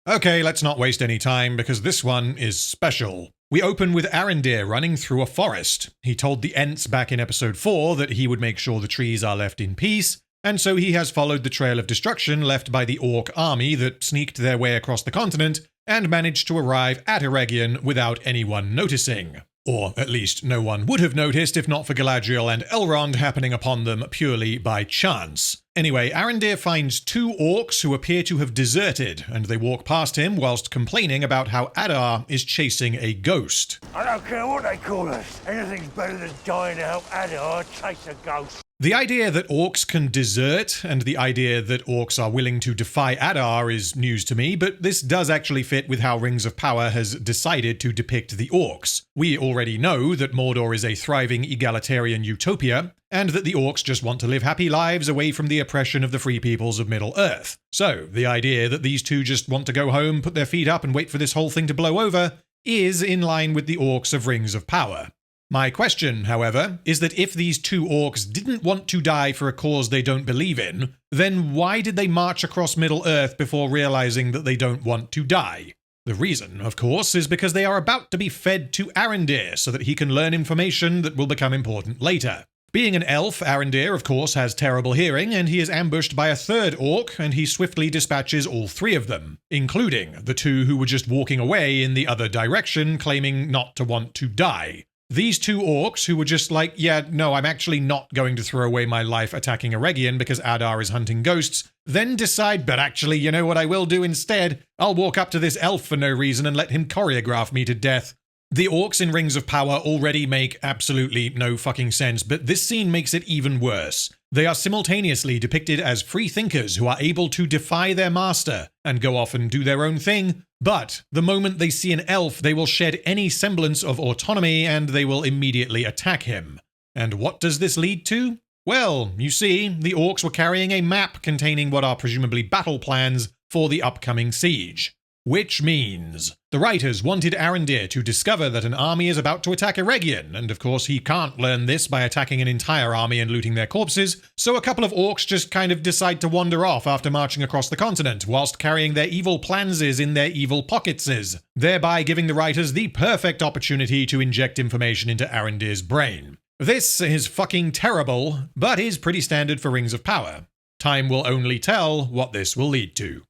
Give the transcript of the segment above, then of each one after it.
Okay, let's not waste any time because this one is special. We open with Arondir running through a forest. He told the Ents back in episode 4 that he would make sure the trees are left in peace, and so he has followed the trail of destruction left by the Orc army that sneaked their way across the continent and managed to arrive at Eregion without anyone noticing. Or at least no one would have noticed if not for Galadriel and Elrond happening upon them purely by chance. Anyway, Arondir finds 2 orcs who appear to have deserted, and they walk past him whilst complaining about how Adar is chasing a ghost. I don't care what they call us. Anything's better than dying to help Adar chase a ghost. The idea that orcs can desert, and the idea that orcs are willing to defy Adar is news to me, but this does actually fit with how Rings of Power has decided to depict the orcs. We already know that Mordor is a thriving egalitarian utopia, and that the orcs just want to live happy lives away from the oppression of the free peoples of Middle-earth. So, the idea that these two just want to go home, put their feet up, and wait for this whole thing to blow over is in line with the orcs of Rings of Power. My question, however, is that if these 2 orcs didn't want to die for a cause they don't believe in, then why did they march across Middle-earth before realizing that they don't want to die? The reason, of course, is because they are about to be fed to Arondir so that he can learn information that will become important later. Being an elf, Arondir, of course, has terrible hearing, and he is ambushed by a 3rd orc, and he swiftly dispatches all 3 of them, including the 2 who were just walking away in the other direction, claiming not to want to die. These 2 orcs who were just like, yeah, no, I'm actually not going to throw away my life attacking Eregion because Adar is hunting ghosts, then decide, but actually, you know what I will do instead? I'll walk up to this elf for no reason and let him choreograph me to death. The orcs in Rings of Power already make absolutely no fucking sense, but this scene makes it even worse. They are simultaneously depicted as free thinkers who are able to defy their master and go off and do their own thing, but the moment they see an elf, they will shed any semblance of autonomy and they will immediately attack him. And what does this lead to? Well, you see, the orcs were carrying a map containing what are presumably battle plans for the upcoming siege. Which means the writers wanted Arondir to discover that an army is about to attack Eregion, and of course he can't learn this by attacking an entire army and looting their corpses, so a couple of orcs just kind of decide to wander off after marching across the continent, whilst carrying their evil planses in their evil pocketses, thereby giving the writers the perfect opportunity to inject information into Arondir's brain. This is fucking terrible, but is pretty standard for Rings of Power. Time will only tell what this will lead to.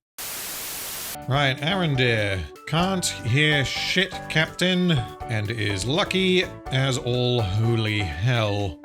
Right, Arondir can't hear shit, Captain, and is lucky as all holy hell.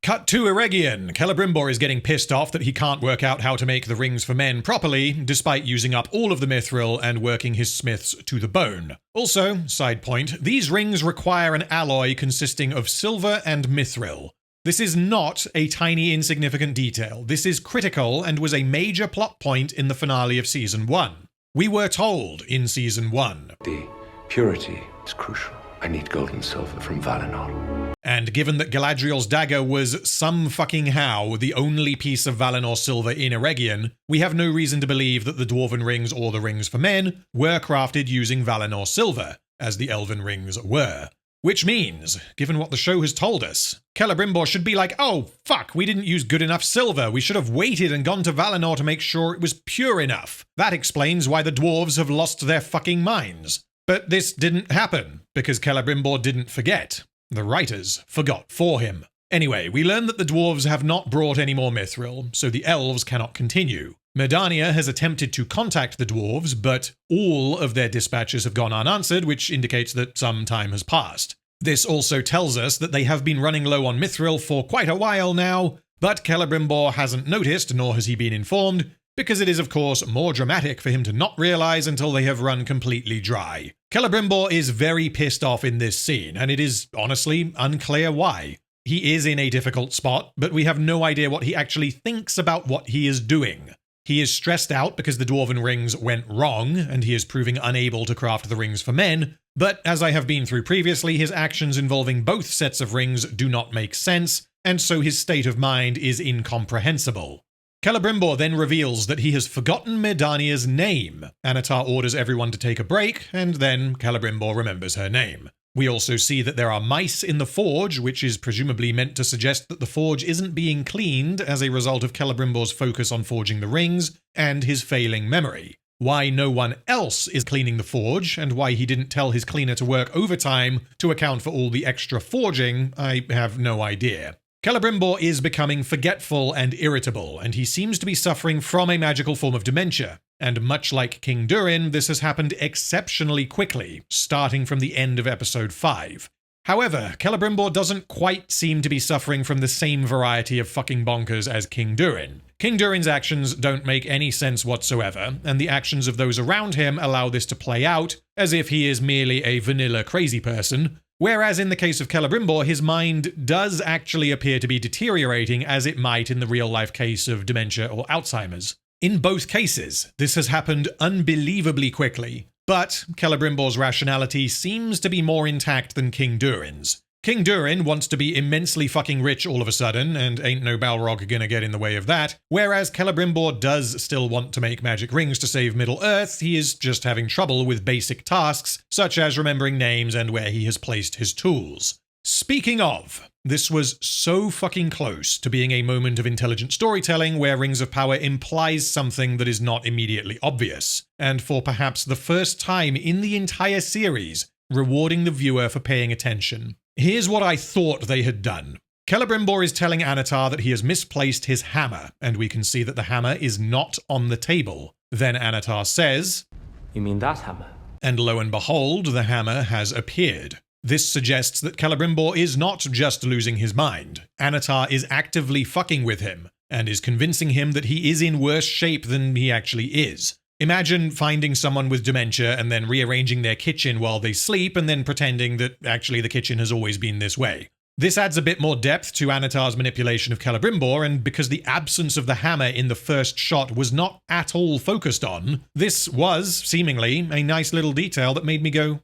Cut to Eregion. Celebrimbor is getting pissed off that he can't work out how to make the rings for men properly, despite using up all of the Mithril and working his smiths to the bone. Also, side point, these rings require an alloy consisting of silver and Mithril. This is not a tiny insignificant detail. This is critical and was a major plot point in the finale of Season 1. We were told in Season 1. The purity is crucial. I need gold and silver from Valinor. And given that Galadriel's dagger was some fucking how the only piece of Valinor silver in Eregion, we have no reason to believe that the Dwarven rings or the rings for men were crafted using Valinor silver, as the Elven rings were. Which means, given what the show has told us, Celebrimbor should be like, oh, fuck, we didn't use good enough silver. We should have waited and gone to Valinor to make sure it was pure enough. That explains why the dwarves have lost their fucking minds. But this didn't happen, because Celebrimbor didn't forget. The writers forgot for him. Anyway, we learn that the dwarves have not brought any more Mithril, so the elves cannot continue. Myrddania has attempted to contact the dwarves, but all of their dispatches have gone unanswered, which indicates that some time has passed. This also tells us that they have been running low on Mithril for quite a while now, but Celebrimbor hasn't noticed, nor has he been informed, because it is of course more dramatic for him to not realize until they have run completely dry. Celebrimbor is very pissed off in this scene, and it is honestly unclear why. He is in a difficult spot, but we have no idea what he actually thinks about what he is doing. He is stressed out because the Dwarven rings went wrong, and he is proving unable to craft the rings for men, but as I have been through previously, his actions involving both sets of rings do not make sense, and so his state of mind is incomprehensible. Celebrimbor then reveals that he has forgotten Myrddania's name. Annatar orders everyone to take a break, and then Celebrimbor remembers her name. We also see that there are mice in the forge, which is presumably meant to suggest that the forge isn't being cleaned as a result of Celebrimbor's focus on forging the rings and his failing memory. Why no one else is cleaning the forge, and why he didn't tell his cleaner to work overtime to account for all the extra forging, I have no idea. Celebrimbor is becoming forgetful and irritable, and he seems to be suffering from a magical form of dementia. And much like King Durin, this has happened exceptionally quickly, starting from the end of episode 5. However, Celebrimbor doesn't quite seem to be suffering from the same variety of fucking bonkers as King Durin. King Durin's actions don't make any sense whatsoever, and the actions of those around him allow this to play out as if he is merely a vanilla crazy person, whereas in the case of Celebrimbor, his mind does actually appear to be deteriorating as it might in the real-life case of dementia or Alzheimer's. In both cases, this has happened unbelievably quickly, but Celebrimbor's rationality seems to be more intact than King Durin's. King Durin wants to be immensely fucking rich all of a sudden, and ain't no Balrog gonna get in the way of that, whereas Celebrimbor does still want to make magic rings to save Middle-earth. He is just having trouble with basic tasks, such as remembering names and where he has placed his tools. Speaking of, this was so fucking close to being a moment of intelligent storytelling where Rings of Power implies something that is not immediately obvious, and for perhaps the first time in the entire series, rewarding the viewer for paying attention. Here's what I thought they had done. Celebrimbor is telling Annatar that he has misplaced his hammer, and we can see that the hammer is not on the table. Then Annatar says, "You mean that hammer?" And lo and behold, the hammer has appeared. This suggests that Celebrimbor is not just losing his mind. Annatar is actively fucking with him, and is convincing him that he is in worse shape than he actually is. Imagine finding someone with dementia and then rearranging their kitchen while they sleep and then pretending that actually the kitchen has always been this way. This adds a bit more depth to Annatar's manipulation of Celebrimbor, and because the absence of the hammer in the first shot was not at all focused on, this was, seemingly, a nice little detail that made me go,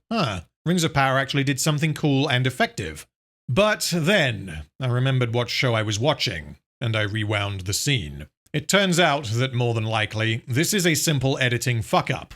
Rings of Power actually did something cool and effective. But then, I remembered what show I was watching, and I rewound the scene. It turns out that more than likely, this is a simple editing fuck-up.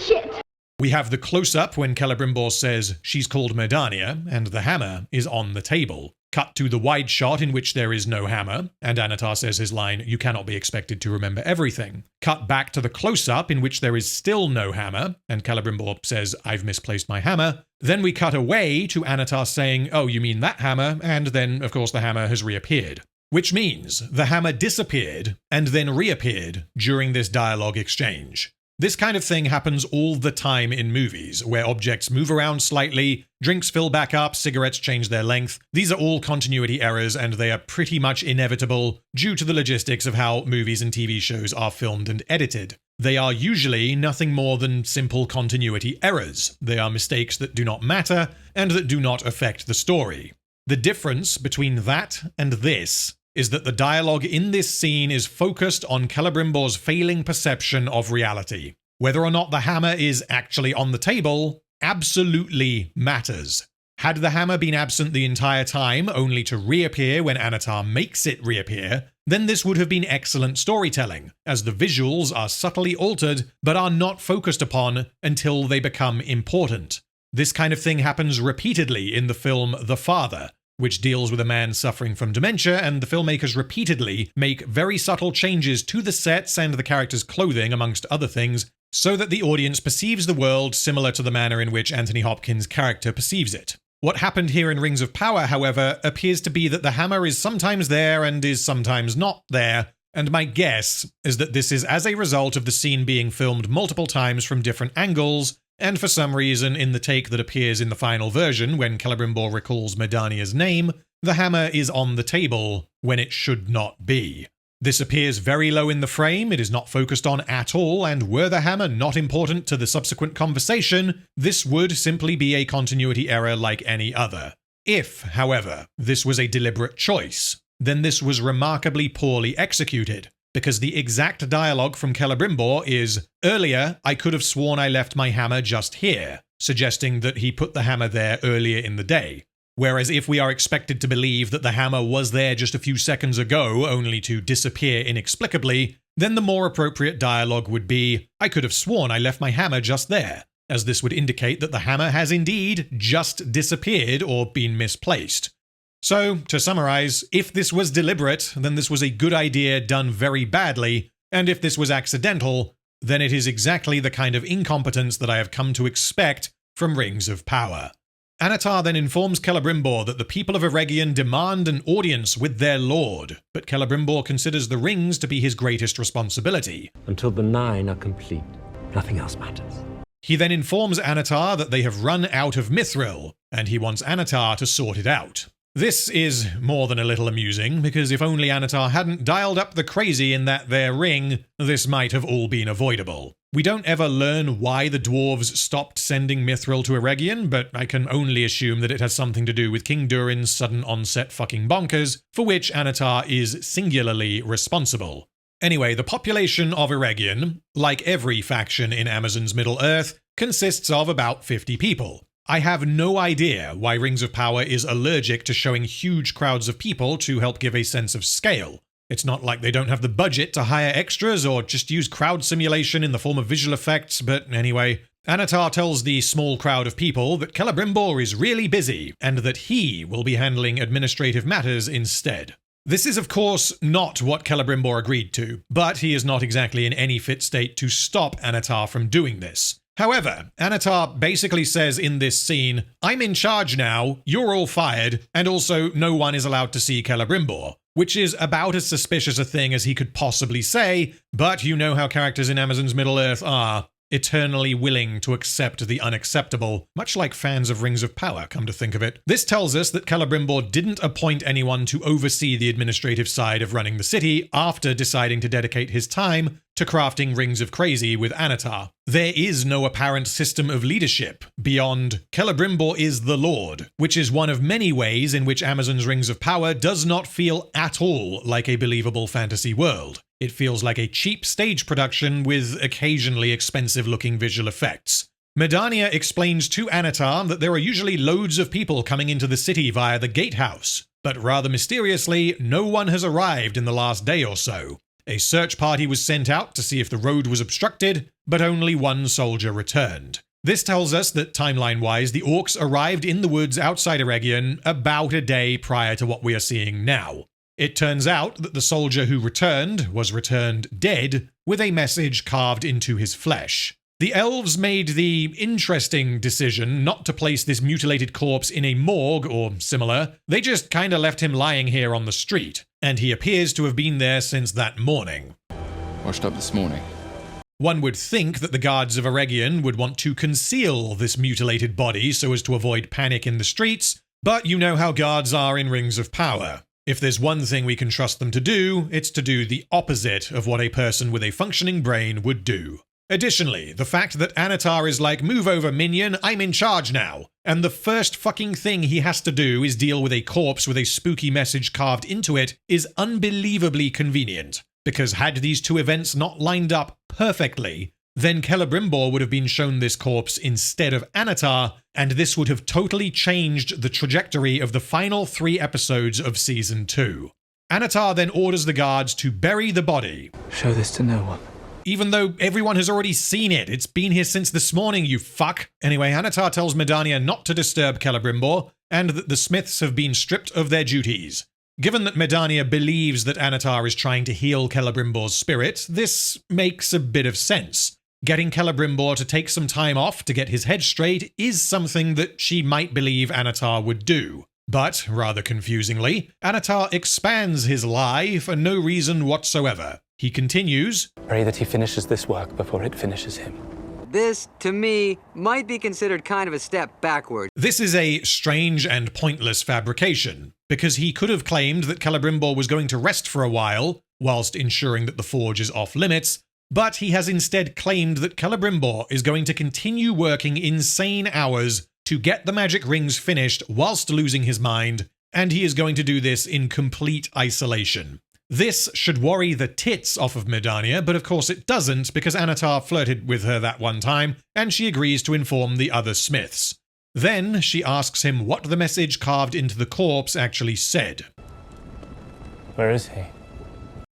Shit! We have the close-up when Celebrimbor says she's called Merdania, and the hammer is on the table. Cut to the wide shot in which there is no hammer, and Annatar says his line, "You cannot be expected to remember everything." Cut back to the close-up in which there is still no hammer, and Celebrimbor says, "I've misplaced my hammer." Then we cut away to Annatar saying, "Oh, you mean that hammer?" And then, of course, the hammer has reappeared. Which means the hammer disappeared and then reappeared during this dialogue exchange. This kind of thing happens all the time in movies, where objects move around slightly, drinks fill back up, cigarettes change their length. These are all continuity errors, and they are pretty much inevitable due to the logistics of how movies and TV shows are filmed and edited. They are usually nothing more than simple continuity errors. They are mistakes that do not matter and that do not affect the story. The difference between that and this is that the dialogue in this scene is focused on Celebrimbor's failing perception of reality. Whether or not the hammer is actually on the table absolutely matters. Had the hammer been absent the entire time, only to reappear when Annatar makes it reappear, then this would have been excellent storytelling, as the visuals are subtly altered but are not focused upon until they become important. This kind of thing happens repeatedly in the film The Father, which deals with a man suffering from dementia, and the filmmakers repeatedly make very subtle changes to the sets and the characters' clothing, amongst other things, so that the audience perceives the world similar to the manner in which Anthony Hopkins' character perceives it. What happened here in Rings of Power, however, appears to be that the hammer is sometimes there and is sometimes not there, and my guess is that this is as a result of the scene being filmed multiple times from different angles, and for some reason, in the take that appears in the final version, when Celebrimbor recalls Merdania's name, the hammer is on the table when it should not be. This appears very low in the frame, it is not focused on at all, and were the hammer not important to the subsequent conversation, this would simply be a continuity error like any other. If, however, this was a deliberate choice, then this was remarkably poorly executed. Because the exact dialogue from Celebrimbor is, "Earlier, I could have sworn I left my hammer just here," suggesting that he put the hammer there earlier in the day. Whereas if we are expected to believe that the hammer was there just a few seconds ago, only to disappear inexplicably, then the more appropriate dialogue would be, "I could have sworn I left my hammer just there," as this would indicate that the hammer has indeed just disappeared or been misplaced. So, to summarize, if this was deliberate, then this was a good idea done very badly, and if this was accidental, then it is exactly the kind of incompetence that I have come to expect from Rings of Power. Anatar then informs Celebrimbor that the people of Eregion demand an audience with their lord, but Celebrimbor considers the rings to be his greatest responsibility. Until the 9 are complete, nothing else matters. He then informs Anatar that they have run out of Mithril, and he wants Anatar to sort it out. This is more than a little amusing, because if only Anatar hadn't dialed up the crazy in that there ring, this might have all been avoidable. We don't ever learn why the dwarves stopped sending Mithril to Eregion, but I can only assume that it has something to do with King Durin's sudden onset fucking bonkers, for which Anatar is singularly responsible. Anyway, the population of Eregion, like every faction in Amazon's Middle-earth, consists of about 50 people. I have no idea why Rings of Power is allergic to showing huge crowds of people to help give a sense of scale. It's not like they don't have the budget to hire extras or just use crowd simulation in the form of visual effects, but anyway. Anatar tells the small crowd of people that Celebrimbor is really busy, and that he will be handling administrative matters instead. This is of course not what Celebrimbor agreed to, but he is not exactly in any fit state to stop Anatar from doing this. However, Anatar basically says in this scene, "I'm in charge now, you're all fired, and also no one is allowed to see Celebrimbor," which is about as suspicious a thing as he could possibly say, but you know how characters in Amazon's Middle-earth are. Eternally willing to accept the unacceptable, much like fans of Rings of Power, come to think of it. This tells us that Celebrimbor didn't appoint anyone to oversee the administrative side of running the city after deciding to dedicate his time to crafting Rings of Crazy with Anatar. There is no apparent system of leadership beyond Celebrimbor is the Lord, which is one of many ways in which Amazon's Rings of Power does not feel at all like a believable fantasy world. It feels like a cheap stage production with occasionally expensive-looking visual effects. Medania explains to Anatar that there are usually loads of people coming into the city via the gatehouse, but rather mysteriously, no one has arrived in the last day or so. A search party was sent out to see if the road was obstructed, but only one soldier returned. This tells us that, timeline-wise, the orcs arrived in the woods outside Eregion about a day prior to what we are seeing now. It turns out that the soldier who returned was returned dead, with a message carved into his flesh. The elves made the interesting decision not to place this mutilated corpse in a morgue or similar. They just kinda left him lying here on the street, and he appears to have been there since that morning. Washed up this morning. One would think that the guards of Eregion would want to conceal this mutilated body so as to avoid panic in the streets, but you know how guards are in Rings of Power. If there's one thing we can trust them to do, it's to do the opposite of what a person with a functioning brain would do. Additionally, the fact that Anatar is like, "Move over, minion, I'm in charge now," and the first fucking thing he has to do is deal with a corpse with a spooky message carved into it is unbelievably convenient. Because had these two events not lined up perfectly, then Celebrimbor would have been shown this corpse instead of Anatar, and this would have totally changed the trajectory of the final 3 episodes of Season 2. Anatar then orders the guards to bury the body. Show this to no one. Even though everyone has already seen it. It's been here since this morning, you fuck. Anyway, Anatar tells Medania not to disturb Celebrimbor, and that the smiths have been stripped of their duties. Given that Medania believes that Anatar is trying to heal Celebrimbor's spirit, this makes a bit of sense. Getting Celebrimbor to take some time off to get his head straight is something that she might believe Anatar would do. But, rather confusingly, Anatar expands his lie for no reason whatsoever. He continues, Pray that he finishes this work before it finishes him. This, to me, might be considered kind of a step backward. This is a strange and pointless fabrication, because he could have claimed that Celebrimbor was going to rest for a while, whilst ensuring that the forge is off limits, but he has instead claimed that Celebrimbor is going to continue working insane hours to get the magic rings finished whilst losing his mind, and he is going to do this in complete isolation. This should worry the tits off of Medania, but of course it doesn't because Anatar flirted with her that one time, and she agrees to inform the other smiths. Then she asks him what the message carved into the corpse actually said. Where is he?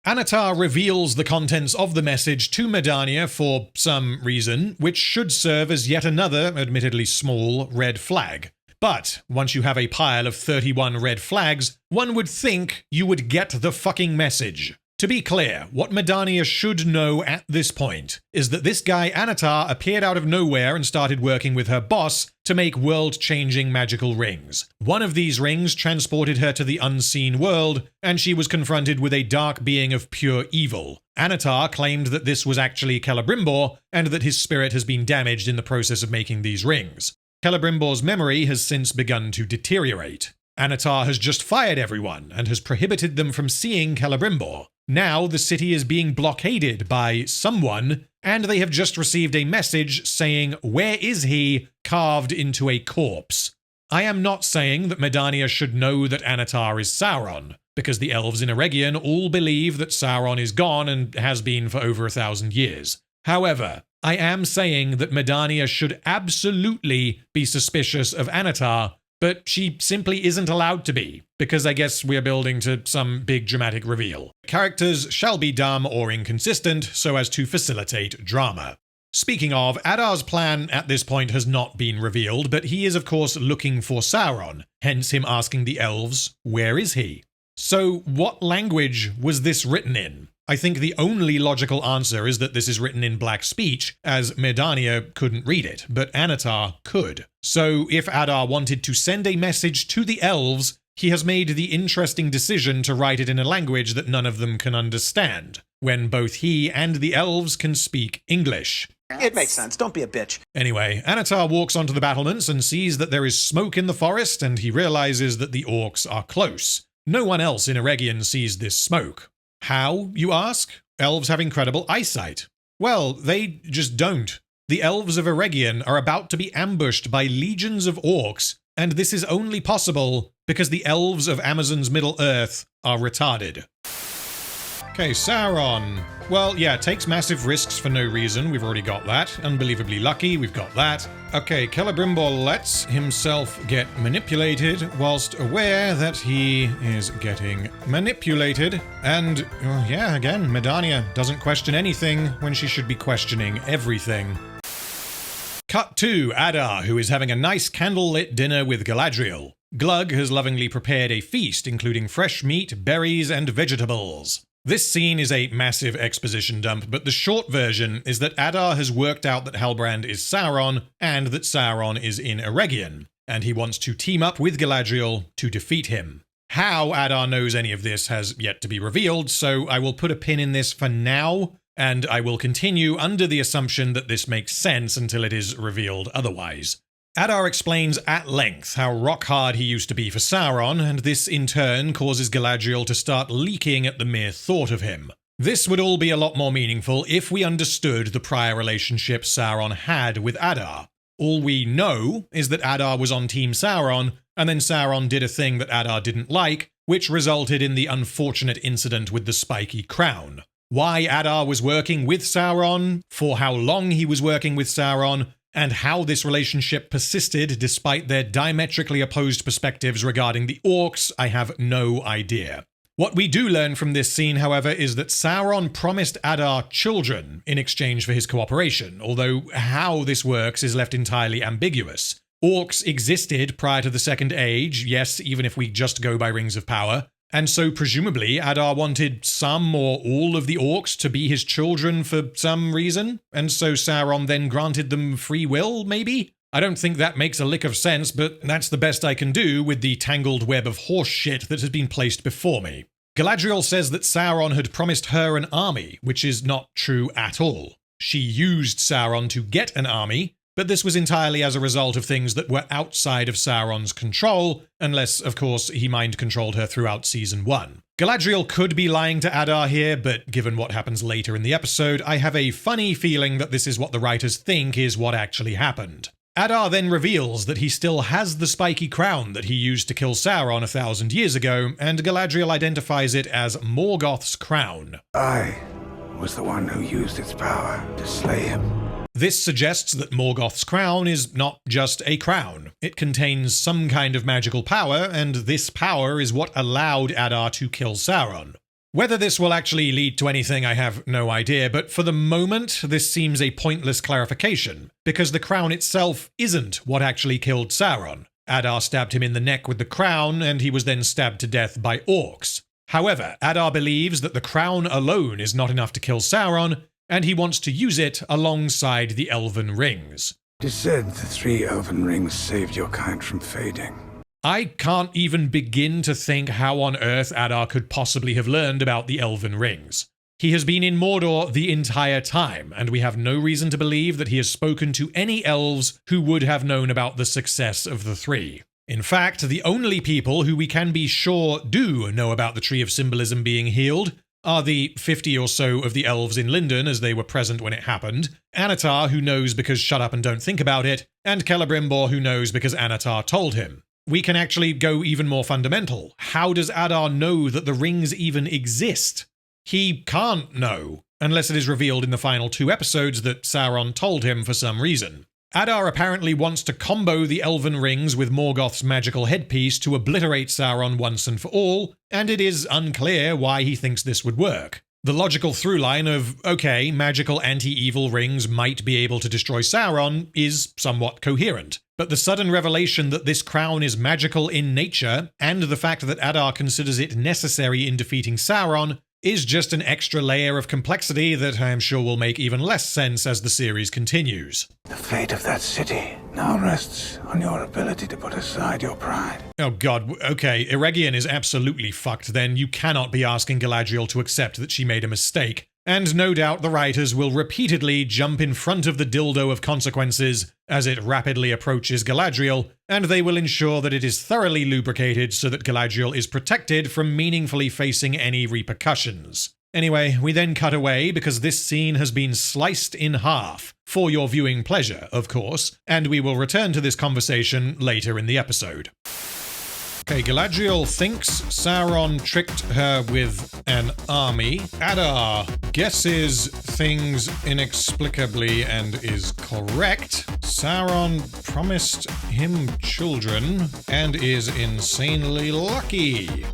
Anatar reveals the contents of the message to Medania for some reason, which should serve as yet another, admittedly small, red flag. But once you have a pile of 31 red flags, one would think you would get the fucking message. To be clear, what Medania should know at this point is that this guy Anatar appeared out of nowhere and started working with her boss to make world-changing magical rings. One of these rings transported her to the unseen world, and she was confronted with a dark being of pure evil. Anatar claimed that this was actually Celebrimboor, and that his spirit has been damaged in the process of making these rings. Celebrimbor's memory has since begun to deteriorate. Anatar has just fired everyone, and has prohibited them from seeing Celebrimbor. Now the city is being blockaded by someone, and they have just received a message saying, "Where is he?" carved into a corpse. I am not saying that Medania should know that Anatar is Sauron, because the elves in Eregion all believe that Sauron is gone and has been for over 1,000 years. However, I am saying that Medania should absolutely be suspicious of Anatar, but she simply isn't allowed to be, because I guess we're building to some big dramatic reveal. Characters shall be dumb or inconsistent so as to facilitate drama. Speaking of, Adar's plan at this point has not been revealed, but he is of course looking for Sauron, hence him asking the elves, where is he? So what language was this written in? I think the only logical answer is that this is written in Black speech, as Medania couldn't read it, but Anatar could. So if Adar wanted to send a message to the elves, he has made the interesting decision to write it in a language that none of them can understand, when both he and the elves can speak English. It makes sense, don't be a bitch. Anyway, Anatar walks onto the battlements and sees that there is smoke in the forest, and he realizes that the orcs are close. No one else in Eregion sees this smoke. How, you ask? Elves have incredible eyesight. Well, they just don't. The elves of Eregion are about to be ambushed by legions of orcs, and this is only possible because the elves of Amazon's Middle-earth are retarded. Okay, Sauron. Well, yeah, takes massive risks for no reason. We've already got that. Unbelievably lucky. We've got that. Okay, Celebrimbor lets himself get manipulated whilst aware that he is getting manipulated. And, yeah, again, Medania doesn't question anything when she should be questioning everything. Cut to Adar, who is having a nice candlelit dinner with Galadriel. Glug has lovingly prepared a feast, including fresh meat, berries, and vegetables. This scene is a massive exposition dump, but the short version is that Adar has worked out that Halbrand is Sauron, and that Sauron is in Eregion, and he wants to team up with Galadriel to defeat him. How Adar knows any of this has yet to be revealed, so I will put a pin in this for now, and I will continue under the assumption that this makes sense until it is revealed otherwise. Adar explains at length how rock-hard he used to be for Sauron, and this in turn causes Galadriel to start leaking at the mere thought of him. This would all be a lot more meaningful if we understood the prior relationship Sauron had with Adar. All we know is that Adar was on Team Sauron, and then Sauron did a thing that Adar didn't like, which resulted in the unfortunate incident with the spiky crown. Why Adar was working with Sauron, for how long he was working with Sauron, and how this relationship persisted despite their diametrically opposed perspectives regarding the orcs, I have no idea. What we do learn from this scene, however, is that Sauron promised Adar children in exchange for his cooperation, although how this works is left entirely ambiguous. Orcs existed prior to the Second Age, yes, even if we just go by Rings of Power, and so presumably Adar wanted some or all of the orcs to be his children for some reason, and so Sauron then granted them free will, maybe? I don't think that makes a lick of sense, but that's the best I can do with the tangled web of horse shit that has been placed before me. Galadriel says that Sauron had promised her an army, which is not true at all. She used Sauron to get an army, but this was entirely as a result of things that were outside of Sauron's control, unless, of course, he mind-controlled her throughout Season 1. Galadriel could be lying to Adar here, but given what happens later in the episode, I have a funny feeling that this is what the writers think is what actually happened. Adar then reveals that he still has the spiky crown that he used to kill Sauron 1,000 years ago, and Galadriel identifies it as Morgoth's crown. I was the one who used its power to slay him. This suggests that Morgoth's crown is not just a crown. It contains some kind of magical power, and this power is what allowed Adar to kill Sauron. Whether this will actually lead to anything, I have no idea, but for the moment, this seems a pointless clarification, because the crown itself isn't what actually killed Sauron. Adar stabbed him in the neck with the crown, and he was then stabbed to death by orcs. However, Adar believes that the crown alone is not enough to kill Sauron, and he wants to use it alongside the Elven Rings. It is said the 3 Elven Rings saved your kind from fading. I can't even begin to think how on earth Adar could possibly have learned about the Elven Rings. He has been in Mordor the entire time, and we have no reason to believe that he has spoken to any elves who would have known about the success of the 3. In fact, the only people who we can be sure do know about the Tree of Symbolism being healed are the 50 or so of the elves in Lindon, as they were present when it happened, Anatar, who knows because shut up and don't think about it, and Celebrimbor, who knows because Anatar told him. We can actually go even more fundamental. How does Adar know that the rings even exist? He can't know, unless it is revealed in the final 2 episodes that Sauron told him for some reason. Adar apparently wants to combo the Elven Rings with Morgoth's magical headpiece to obliterate Sauron once and for all, and it is unclear why he thinks this would work. The logical through-line of, okay, magical anti-evil rings might be able to destroy Sauron is somewhat coherent, but the sudden revelation that this crown is magical in nature, and the fact that Adar considers it necessary in defeating Sauron, is just an extra layer of complexity that I am sure will make even less sense as the series continues. The fate of that city now rests on your ability to put aside your pride. Oh god, okay, Eregion is absolutely fucked then. You cannot be asking Galadriel to accept that she made a mistake. And no doubt the writers will repeatedly jump in front of the dildo of consequences as it rapidly approaches Galadriel, and they will ensure that it is thoroughly lubricated so that Galadriel is protected from meaningfully facing any repercussions. Anyway, we then cut away because this scene has been sliced in half, for your viewing pleasure, of course, and we will return to this conversation later in the episode. Okay, Galadriel thinks Sauron tricked her with an army. Adar guesses things inexplicably and is correct. Sauron promised him children and is insanely lucky.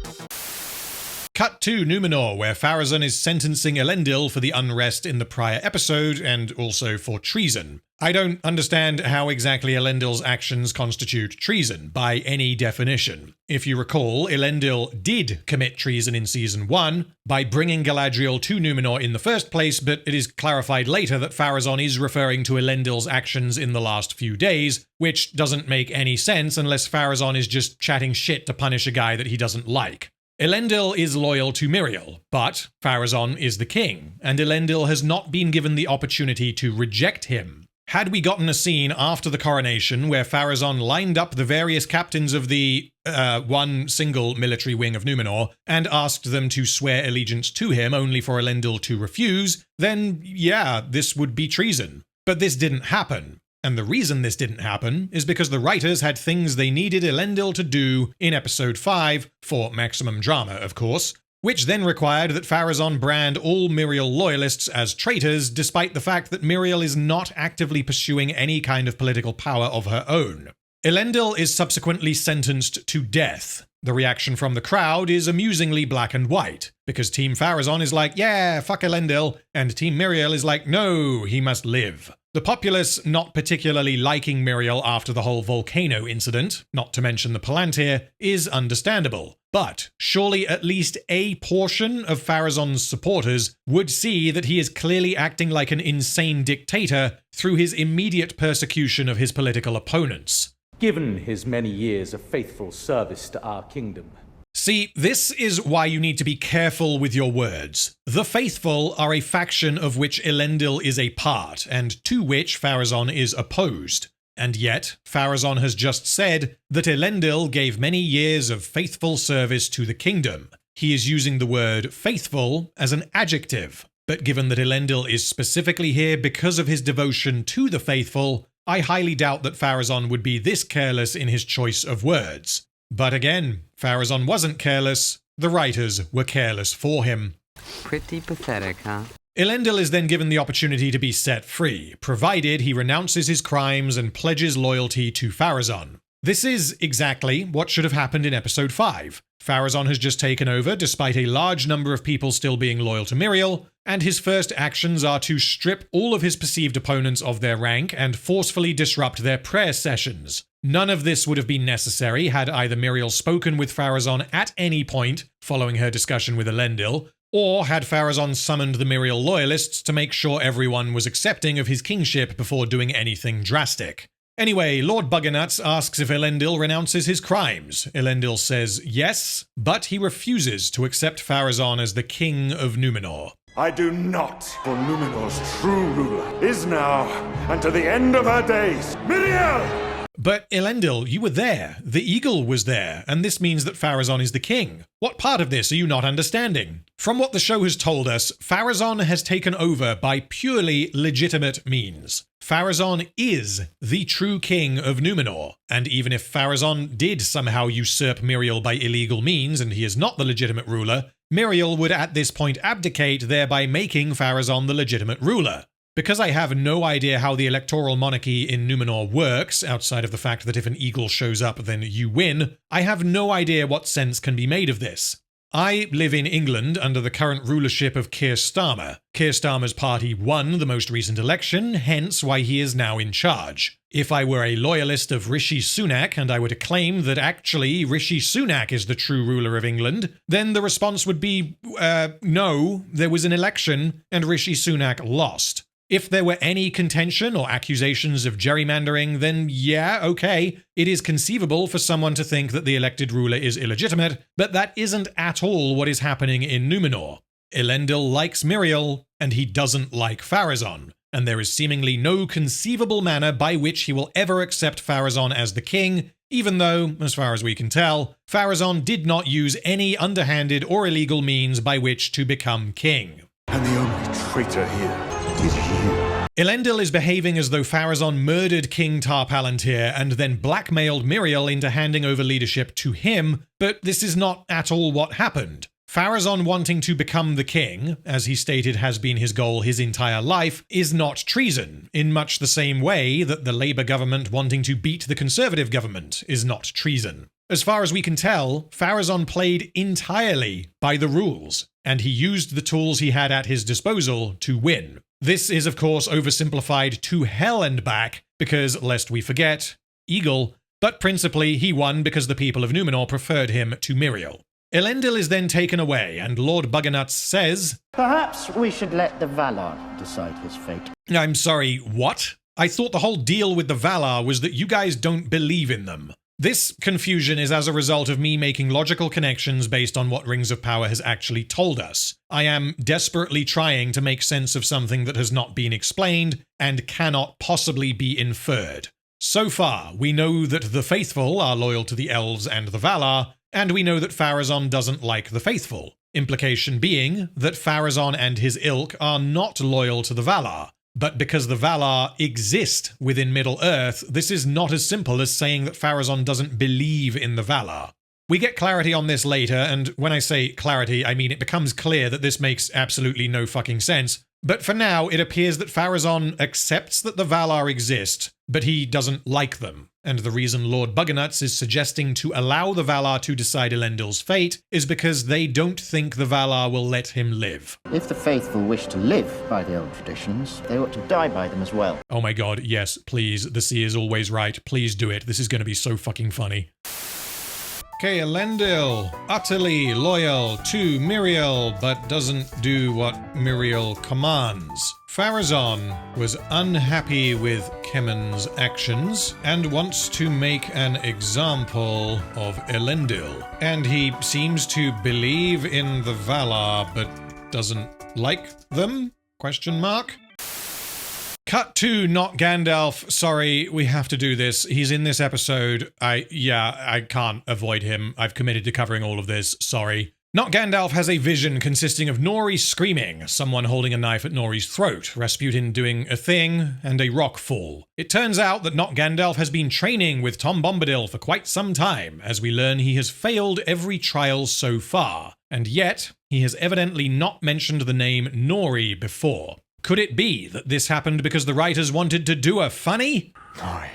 Cut to Numenor, where Pharazôn is sentencing Elendil for the unrest in the prior episode, and also for treason. I don't understand how exactly Elendil's actions constitute treason, by any definition. If you recall, Elendil did commit treason in Season 1 by bringing Galadriel to Numenor in the first place, but it is clarified later that Pharazôn is referring to Elendil's actions in the last few days, which doesn't make any sense unless Pharazôn is just chatting shit to punish a guy that he doesn't like. Elendil is loyal to Mithril, but Pharazôn is the king, and Elendil has not been given the opportunity to reject him. Had we gotten a scene after the coronation where Pharazôn lined up the various captains of the one single military wing of Numenor and asked them to swear allegiance to him only for Elendil to refuse, then yeah, this would be treason. But this didn't happen. And the reason this didn't happen is because the writers had things they needed Elendil to do in episode 5, for maximum drama, of course, which then required that Pharazôn brand all Mithril loyalists as traitors, despite the fact that Mithril is not actively pursuing any kind of political power of her own. Elendil is subsequently sentenced to death. The reaction from the crowd is amusingly black and white, because Team Pharazôn is like, yeah, fuck Elendil, and Team Mithril is like, no, he must live. The populace not particularly liking Mithril after the whole volcano incident, not to mention the Palantir, is understandable. But surely at least a portion of Pharazôn's supporters would see that he is clearly acting like an insane dictator through his immediate persecution of his political opponents. Given his many years of faithful service to our kingdom. See, this is why you need to be careful with your words. The Faithful are a faction of which Elendil is a part, and to which Pharazôn is opposed. And yet, Pharazôn has just said that Elendil gave many years of faithful service to the kingdom. He is using the word faithful as an adjective. But given that Elendil is specifically here because of his devotion to the faithful, I highly doubt that Pharazôn would be this careless in his choice of words. But again, Pharazôn wasn't careless, the writers were careless for him. Pretty pathetic, huh? Elendil is then given the opportunity to be set free, provided he renounces his crimes and pledges loyalty to Pharazôn. This is exactly what should have happened in episode 5. Pharazôn has just taken over despite a large number of people still being loyal to Mithril, and his first actions are to strip all of his perceived opponents of their rank and forcefully disrupt their prayer sessions. None of this would have been necessary had either Mithril spoken with Pharazôn at any point following her discussion with Elendil, or had Pharazôn summoned the Mithril loyalists to make sure everyone was accepting of his kingship before doing anything drastic. Anyway, Lord Buggernuts asks if Elendil renounces his crimes. Elendil says yes, but he refuses to accept Pharazôn as the king of Numenor. I do not, for Numenor's true ruler is now, and to the end of her days, Mithril! But Elendil, you were there. The eagle was there, and this means that Pharazôn is the king. What part of this are you not understanding? From what the show has told us, Pharazôn has taken over by purely legitimate means. Pharazôn is the true king of Numenor, and even if Pharazôn did somehow usurp Mithril by illegal means and he is not the legitimate ruler, Mithril would at this point abdicate, thereby making Pharazôn the legitimate ruler. Because I have no idea how the electoral monarchy in Numenor works, outside of the fact that if an eagle shows up then you win, I have no idea what sense can be made of this. I live in England under the current rulership of Keir Starmer. Keir Starmer's party won the most recent election, hence why he is now in charge. If I were a loyalist of Rishi Sunak and I were to claim that actually Rishi Sunak is the true ruler of England, then the response would be, no, there was an election and Rishi Sunak lost. If there were any contention or accusations of gerrymandering, then yeah, okay, it is conceivable for someone to think that the elected ruler is illegitimate, but that isn't at all what is happening in Numenor. Elendil likes Mithril, and he doesn't like Pharazôn, and there is seemingly no conceivable manner by which he will ever accept Pharazôn as the king, even though, as far as we can tell, Pharazôn did not use any underhanded or illegal means by which to become king. And the only traitor here is you. Elendil is behaving as though Pharazôn murdered King Tar Palantir and then blackmailed Mithril into handing over leadership to him, but this is not at all what happened. Pharazôn wanting to become the king, as he stated has been his goal his entire life, is not treason, in much the same way that the Labour government wanting to beat the Conservative government is not treason. As far as we can tell, Pharazôn played entirely by the rules, and he used the tools he had at his disposal to win. This is, of course, oversimplified to hell and back, because, lest we forget, Eagle, but principally he won because the people of Numenor preferred him to Mithril. Elendil is then taken away, and Lord Buggernuts says, "Perhaps we should let the Valar decide his fate." I'm sorry, what? I thought the whole deal with the Valar was that you guys don't believe in them. This confusion is as a result of me making logical connections based on what Rings of Power has actually told us. I am desperately trying to make sense of something that has not been explained and cannot possibly be inferred. So far, we know that the faithful are loyal to the elves and the Valar, and we know that Pharazôn doesn't like the faithful. Implication being that Pharazôn and his ilk are not loyal to the Valar. But because the Valar exist within Middle-earth, this is not as simple as saying that Pharazôn doesn't believe in the Valar. We get clarity on this later, and when I say clarity, I mean it becomes clear that this makes absolutely no fucking sense. But for now, it appears that Pharazôn accepts that the Valar exist, but he doesn't like them. And the reason Lord Buggernuts is suggesting to allow the Valar to decide Elendil's fate is because they don't think the Valar will let him live. If the faithful wish to live by the old traditions, they ought to die by them as well. Oh my god, yes, please, the sea is always right. Please do it. This is going to be so fucking funny. Okay, Elendil, utterly loyal to Mithril, but doesn't do what Mithril commands. Pharazôn was unhappy with Kemen's actions and wants to make an example of Elendil. And he seems to believe in the Valar, but doesn't like them? Question mark. Cut to not Gandalf. Sorry, we have to do this. He's in this episode. I can't avoid him. I've committed to covering all of this. Sorry. Not Gandalf has a vision consisting of Nori screaming, someone holding a knife at Nori's throat, Rasputin doing a thing, and a rock fall. It turns out that Not Gandalf has been training with Tom Bombadil for quite some time, as we learn he has failed every trial so far, and yet he has evidently not mentioned the name Nori before. Could it be that this happened because the writers wanted to do a funny? Nori.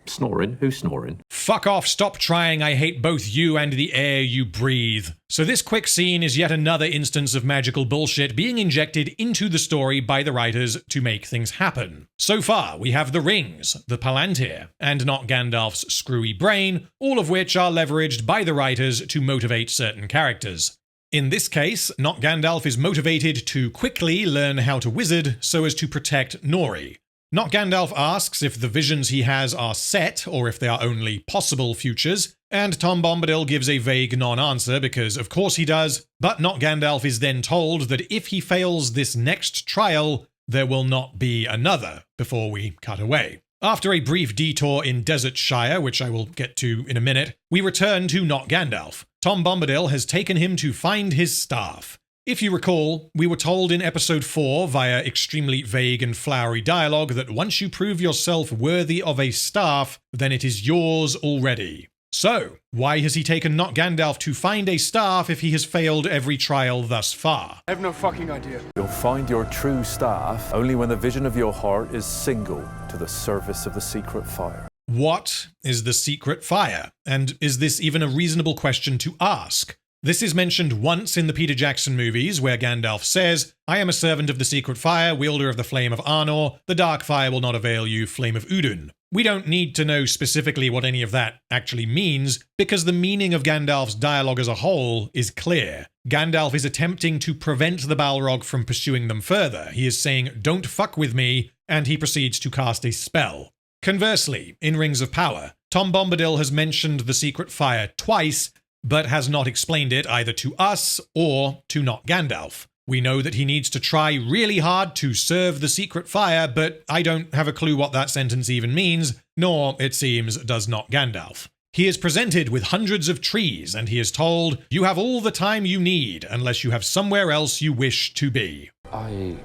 Snoring? Who's snoring? fuck off, stop trying, I hate both you and the air you breathe. So this quick scene is yet another instance of magical bullshit being injected into the story by the writers to make things happen. So far, we have the rings, the Palantir, and not Gandalf's screwy brain, all of which are leveraged by the writers to motivate certain characters. In this case, Not Gandalf is motivated to quickly learn how to wizard so as to protect Nori. Not Gandalf asks if the visions he has are set or if they are only possible futures, and Tom Bombadil gives a vague non-answer because of course he does, but Not Gandalf is then told that if he fails this next trial, there will not be another, before we cut away. After a brief detour in Desert Shire, which I will get to in a minute, we return to Not Gandalf. Tom Bombadil has taken him to find his staff. If you recall, we were told in episode 4 via extremely vague and flowery dialogue that once you prove yourself worthy of a staff, then it is yours already. So, why has he taken Not Gandalf to find a staff if he has failed every trial thus far? I have no fucking idea. You'll find your true staff only when the vision of your heart is single to the service of the secret fire. What is the secret fire? And is this even a reasonable question to ask? This is mentioned once in the Peter Jackson movies, where Gandalf says, I am a servant of the secret fire, wielder of the flame of Arnor, the dark fire will not avail you, flame of Udun. We don't need to know specifically what any of that actually means, because the meaning of Gandalf's dialogue as a whole is clear. Gandalf is attempting to prevent the Balrog from pursuing them further. He is saying, don't fuck with me, and he proceeds to cast a spell. Conversely, in Rings of Power, Tom Bombadil has mentioned the secret fire twice, but has not explained it either to us or to Not Gandalf. We know that he needs to try really hard to serve the secret fire, but I don't have a clue what that sentence even means, nor, it seems, does Not Gandalf. He is presented with hundreds of trees, and he is told, you have all the time you need, unless you have somewhere else you wish to be. I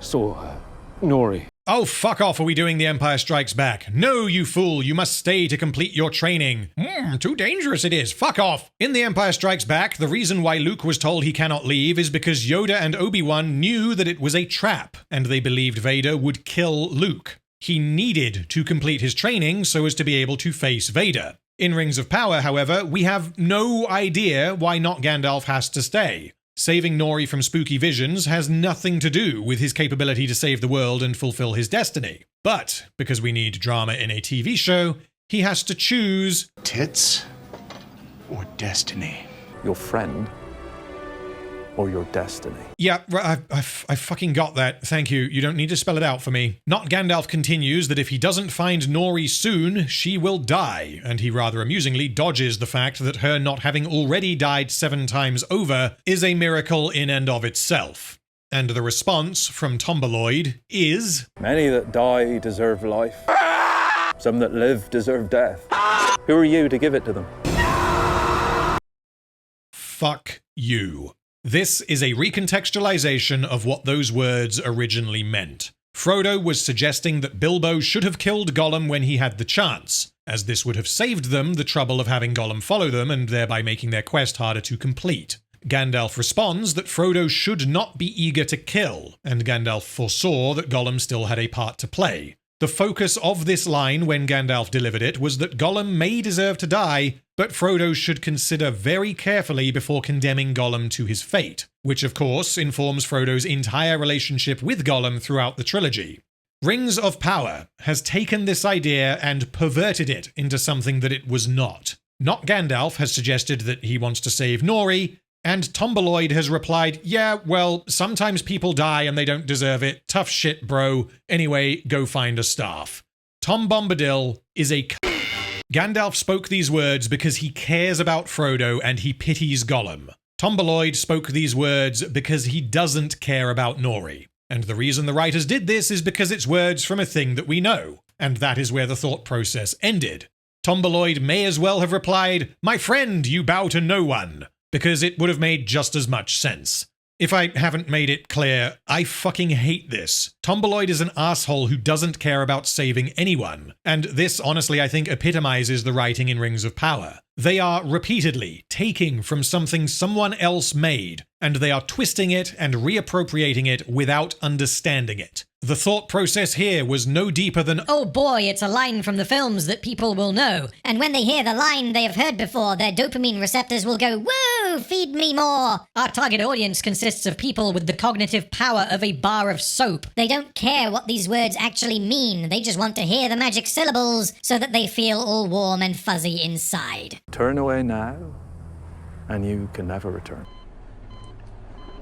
saw Nori. Oh, fuck off, are we doing The Empire Strikes Back? No, you fool, you must stay to complete your training. Too dangerous it is, fuck off. In The Empire Strikes Back, the reason why Luke was told he cannot leave is because Yoda and Obi-Wan knew that it was a trap, and they believed Vader would kill Luke. He needed to complete his training so as to be able to face Vader. In Rings of Power, however, we have no idea why Not Gandalf has to stay. Saving Nori from spooky visions has nothing to do with his capability to save the world and fulfill his destiny. But, because we need drama in a TV show, he has to choose tits or destiny. Your friend or your destiny. Yeah, I fucking got that. Thank you. You don't need to spell it out for me. Not Gandalf continues that if he doesn't find Nori soon, she will die, and he rather amusingly dodges the fact that her not having already died 7 times over is a miracle in and of itself. And the response from Tomboloid is, many that die deserve life. Some that live deserve death. Who are you to give it to them? Fuck you. This is a recontextualization of what those words originally meant. Frodo was suggesting that Bilbo should have killed Gollum when he had the chance, as this would have saved them the trouble of having Gollum follow them and thereby making their quest harder to complete. Gandalf responds that Frodo should not be eager to kill, and Gandalf foresaw that Gollum still had a part to play. The focus of this line when Gandalf delivered it was that Gollum may deserve to die, but Frodo should consider very carefully before condemning Gollum to his fate, which of course informs Frodo's entire relationship with Gollum throughout the trilogy. Rings of Power has taken this idea and perverted it into something that it was not. Not Gandalf has suggested that he wants to save Nori, and Tomboloid has replied, yeah, well, sometimes people die and they don't deserve it. Tough shit, bro. Anyway, go find a staff. Tom Bombadil is a Gandalf spoke these words because he cares about Frodo and he pities Gollum. Tomboloid spoke these words because he doesn't care about Nori. And the reason the writers did this is because it's words from a thing that we know, and that is where the thought process ended. Tomboloid may as well have replied, my friend, you bow to no one, because it would have made just as much sense. If I haven't made it clear, I fucking hate this. Tomboloid is an asshole who doesn't care about saving anyone, and this honestly I think epitomizes the writing in Rings of Power. They are repeatedly taking from something someone else made, and they are twisting it and reappropriating it without understanding it. The thought process here was no deeper than, oh boy, it's a line from the films that people will know. And when they hear the line they have heard before, their dopamine receptors will go, woo, feed me more. Our target audience consists of people with the cognitive power of a bar of soap. They don't care what these words actually mean. They just want to hear the magic syllables so that they feel all warm and fuzzy inside. Turn away now, and you can never return.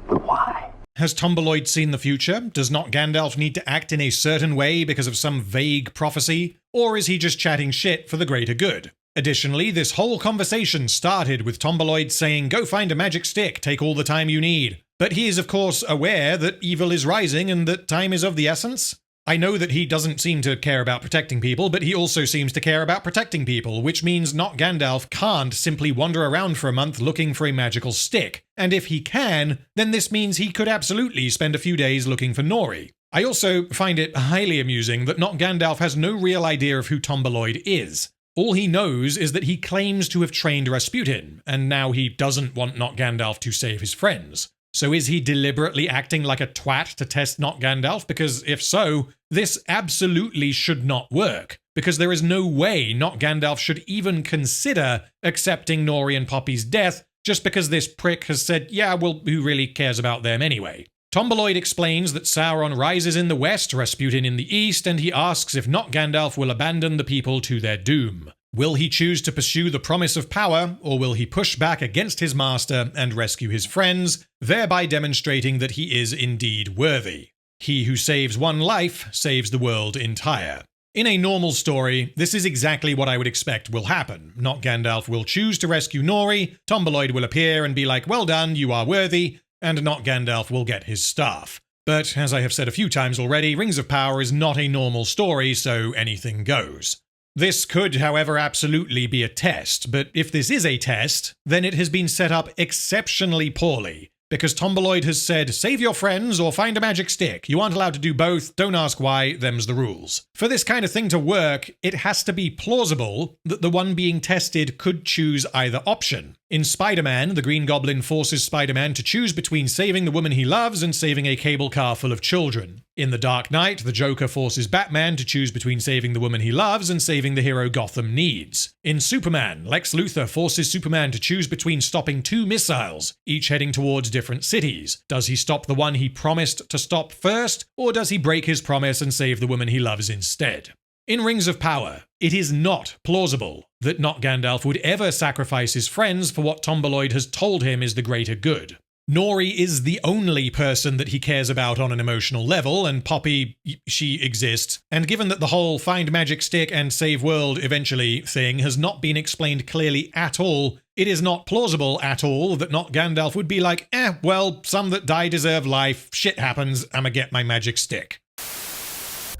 But why? Has Tomboloid seen the future? Does not Gandalf need to act in a certain way because of some vague prophecy? Or is he just chatting shit for the greater good? Additionally, this whole conversation started with Tomboloid saying, go find a magic stick, take all the time you need. But he is of course aware that evil is rising and that time is of the essence. I know that he doesn't seem to care about protecting people, but he also seems to care about protecting people, which means not Gandalf can't simply wander around for a month looking for a magical stick. And if he can, then this means he could absolutely spend a few days looking for Nori. I also find it highly amusing that not Gandalf has no real idea of who Tomboloid is. All he knows is that he claims to have trained Rasputin, and now he doesn't want not Gandalf to save his friends. So is he deliberately acting like a twat to test not Gandalf? Because if so, this absolutely should not work. Because there is no way not Gandalf should even consider accepting Nori and Poppy's death just because this prick has said, yeah, well, who really cares about them anyway? Tomboloid explains that Sauron rises in the west, Rasputin in the east, and he asks if not Gandalf will abandon the people to their doom. Will he choose to pursue the promise of power, or will he push back against his master and rescue his friends, thereby demonstrating that he is indeed worthy? He who saves one life saves the world entire. In a normal story, this is exactly what I would expect will happen. Not Gandalf will choose to rescue Nori, Tomboloid will appear and be like, well done, you are worthy, and not Gandalf will get his staff. But, as I have said a few times already, Rings of Power is not a normal story, so anything goes. This could, however, absolutely be a test, but if this is a test, then it has been set up exceptionally poorly, because Tomboloid has said, save your friends or find a magic stick. You aren't allowed to do both, don't ask why, them's the rules. For this kind of thing to work, it has to be plausible that the one being tested could choose either option. In Spider-Man, the Green Goblin forces Spider-Man to choose between saving the woman he loves and saving a cable car full of children. In The Dark Knight, the Joker forces Batman to choose between saving the woman he loves and saving the hero Gotham needs. In Superman, Lex Luthor forces Superman to choose between stopping 2 missiles, each heading towards different cities. Does he stop the one he promised to stop first, or does he break his promise and save the woman he loves instead? In Rings of Power, it is not plausible that not Gandalf would ever sacrifice his friends for what Tomboloid has told him is the greater good. Nori is the only person that he cares about on an emotional level, and Poppy, she exists. And given that the whole find magic stick and save world eventually thing has not been explained clearly at all, it is not plausible at all that not Gandalf would be like, well, some that die deserve life, shit happens, I'ma get my magic stick.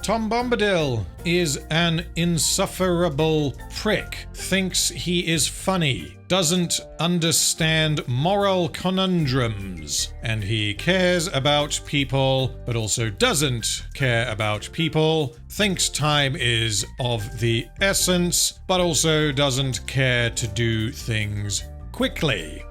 Tom Bombadil is an insufferable prick, thinks he is funny, doesn't understand moral conundrums, and he cares about people, but also doesn't care about people, thinks time is of the essence, but also doesn't care to do things quickly.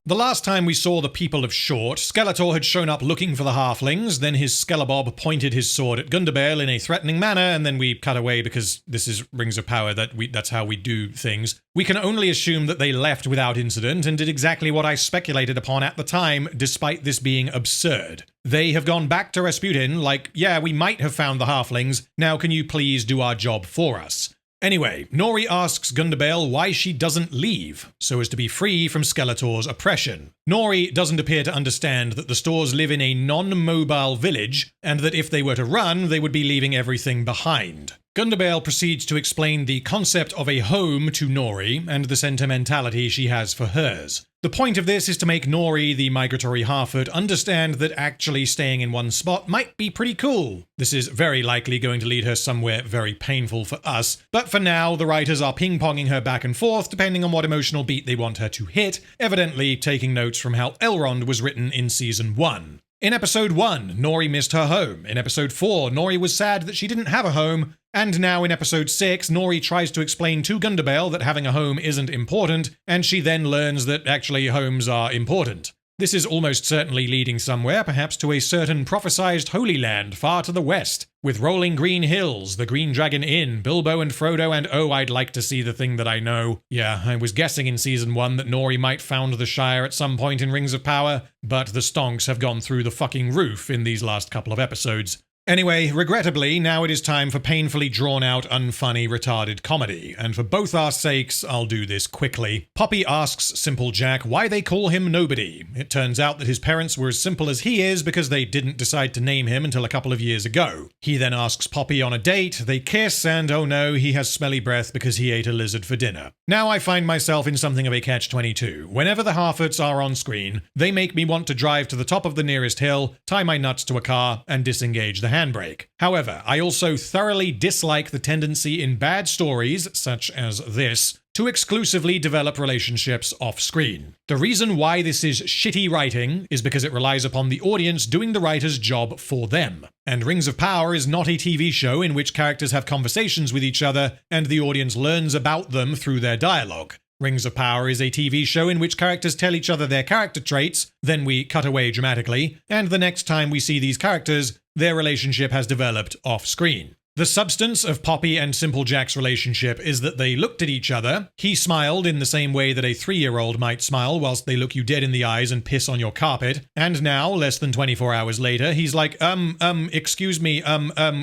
The last time we saw the people of Short, Skeletor had shown up looking for the halflings, then his Skeleborb pointed his sword at Gundabale in a threatening manner, and then we cut away because this is Rings of Power, that's how we do things. We can only assume that they left without incident and did exactly what I speculated upon at the time, despite this being absurd. They have gone back to Rasputin like, yeah, we might have found the halflings, now can you please do our job for us? Anyway, Nori asks Gundabale why she doesn't leave, so as to be free from Skeletor's oppression. Nori doesn't appear to understand that the stores live in a non-mobile village, and that if they were to run, they would be leaving everything behind. Gundabale proceeds to explain the concept of a home to Nori, and the sentimentality she has for hers. The point of this is to make Nori, the migratory Harfoot, understand that actually staying in one spot might be pretty cool. This is very likely going to lead her somewhere very painful for us, but for now, the writers are ping-ponging her back and forth depending on what emotional beat they want her to hit, evidently taking notes from how Elrond was written in Season 1. In Episode 1, Nori missed her home. In Episode 4, Nori was sad that she didn't have a home. And now in Episode 6, Nori tries to explain to Gundabale that having a home isn't important, and she then learns that actually homes are important. This is almost certainly leading somewhere, perhaps to a certain prophesized Holy Land far to the west, with rolling green hills, the Green Dragon Inn, Bilbo and Frodo, and oh, I'd like to see the thing that I know. Yeah, I was guessing in Season 1 that Nori might found the Shire at some point in Rings of Power, but the stonks have gone through the fucking roof in these last couple of episodes. Anyway, regrettably, now it is time for painfully drawn-out, unfunny, retarded comedy, and for both our sakes, I'll do this quickly. Poppy asks Simple Jack why they call him Nobody. It turns out that his parents were as simple as he is because they didn't decide to name him until a couple of years ago. He then asks Poppy on a date, they kiss, and oh no, he has smelly breath because he ate a lizard for dinner. Now I find myself in something of a catch-22. Whenever the Harfoots are on screen, they make me want to drive to the top of the nearest hill, tie my nuts to a car, and disengage the handbrake. However, I also thoroughly dislike the tendency in bad stories, such as this, to exclusively develop relationships off-screen. The reason why this is shitty writing is because it relies upon the audience doing the writer's job for them. And Rings of Power is not a TV show in which characters have conversations with each other and the audience learns about them through their dialogue. Rings of Power is a TV show in which characters tell each other their character traits, then we cut away dramatically, and the next time we see these characters, their relationship has developed off-screen. The substance of Poppy and Simple Jack's relationship is that they looked at each other, he smiled in the same way that a 3-year-old might smile whilst they look you dead in the eyes and piss on your carpet, and now, less than 24 hours later, he's like, excuse me,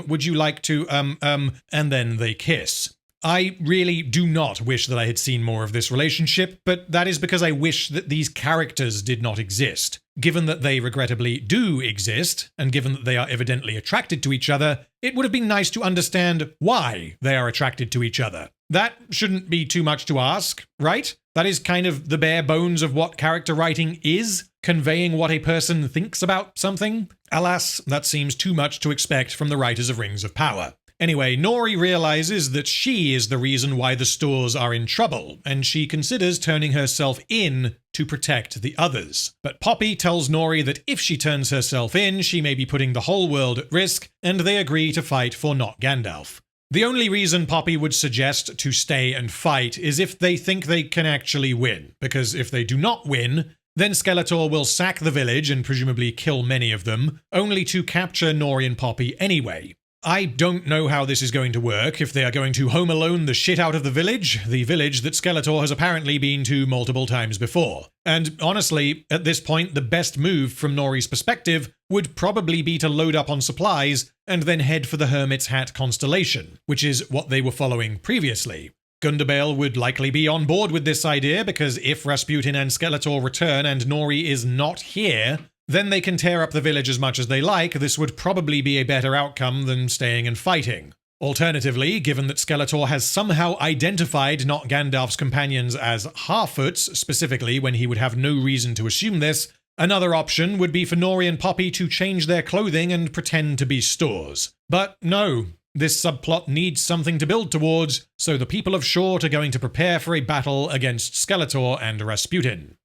would you like to, and then they kiss. I really do not wish that I had seen more of this relationship, but that is because I wish that these characters did not exist. Given that they regrettably do exist, and given that they are evidently attracted to each other, it would have been nice to understand why they are attracted to each other. That shouldn't be too much to ask, right? That is kind of the bare bones of what character writing is, conveying what a person thinks about something. Alas, that seems too much to expect from the writers of Rings of Power. Anyway, Nori realizes that she is the reason why the stores are in trouble, and she considers turning herself in to protect the others. But Poppy tells Nori that if she turns herself in, she may be putting the whole world at risk, and they agree to fight for not Gandalf. The only reason Poppy would suggest to stay and fight is if they think they can actually win, because if they do not win, then Skeletor will sack the village and presumably kill many of them, only to capture Nori and Poppy anyway. I don't know how this is going to work, if they are going to Home Alone the shit out of the village that Skeletor has apparently been to multiple times before. And honestly, at this point, the best move from Nori's perspective would probably be to load up on supplies and then head for the Hermit's Hat constellation, which is what they were following previously. Gundabale would likely be on board with this idea because if Rasputin and Skeletor return and Nori is not here, then they can tear up the village as much as they like. This would probably be a better outcome than staying and fighting. Alternatively, given that Skeletor has somehow identified not Gandalf's companions as Harfoots, specifically when he would have no reason to assume this, another option would be for Nori and Poppy to change their clothing and pretend to be stores. But no, this subplot needs something to build towards, so the people of Short are going to prepare for a battle against Skeletor and Rasputin.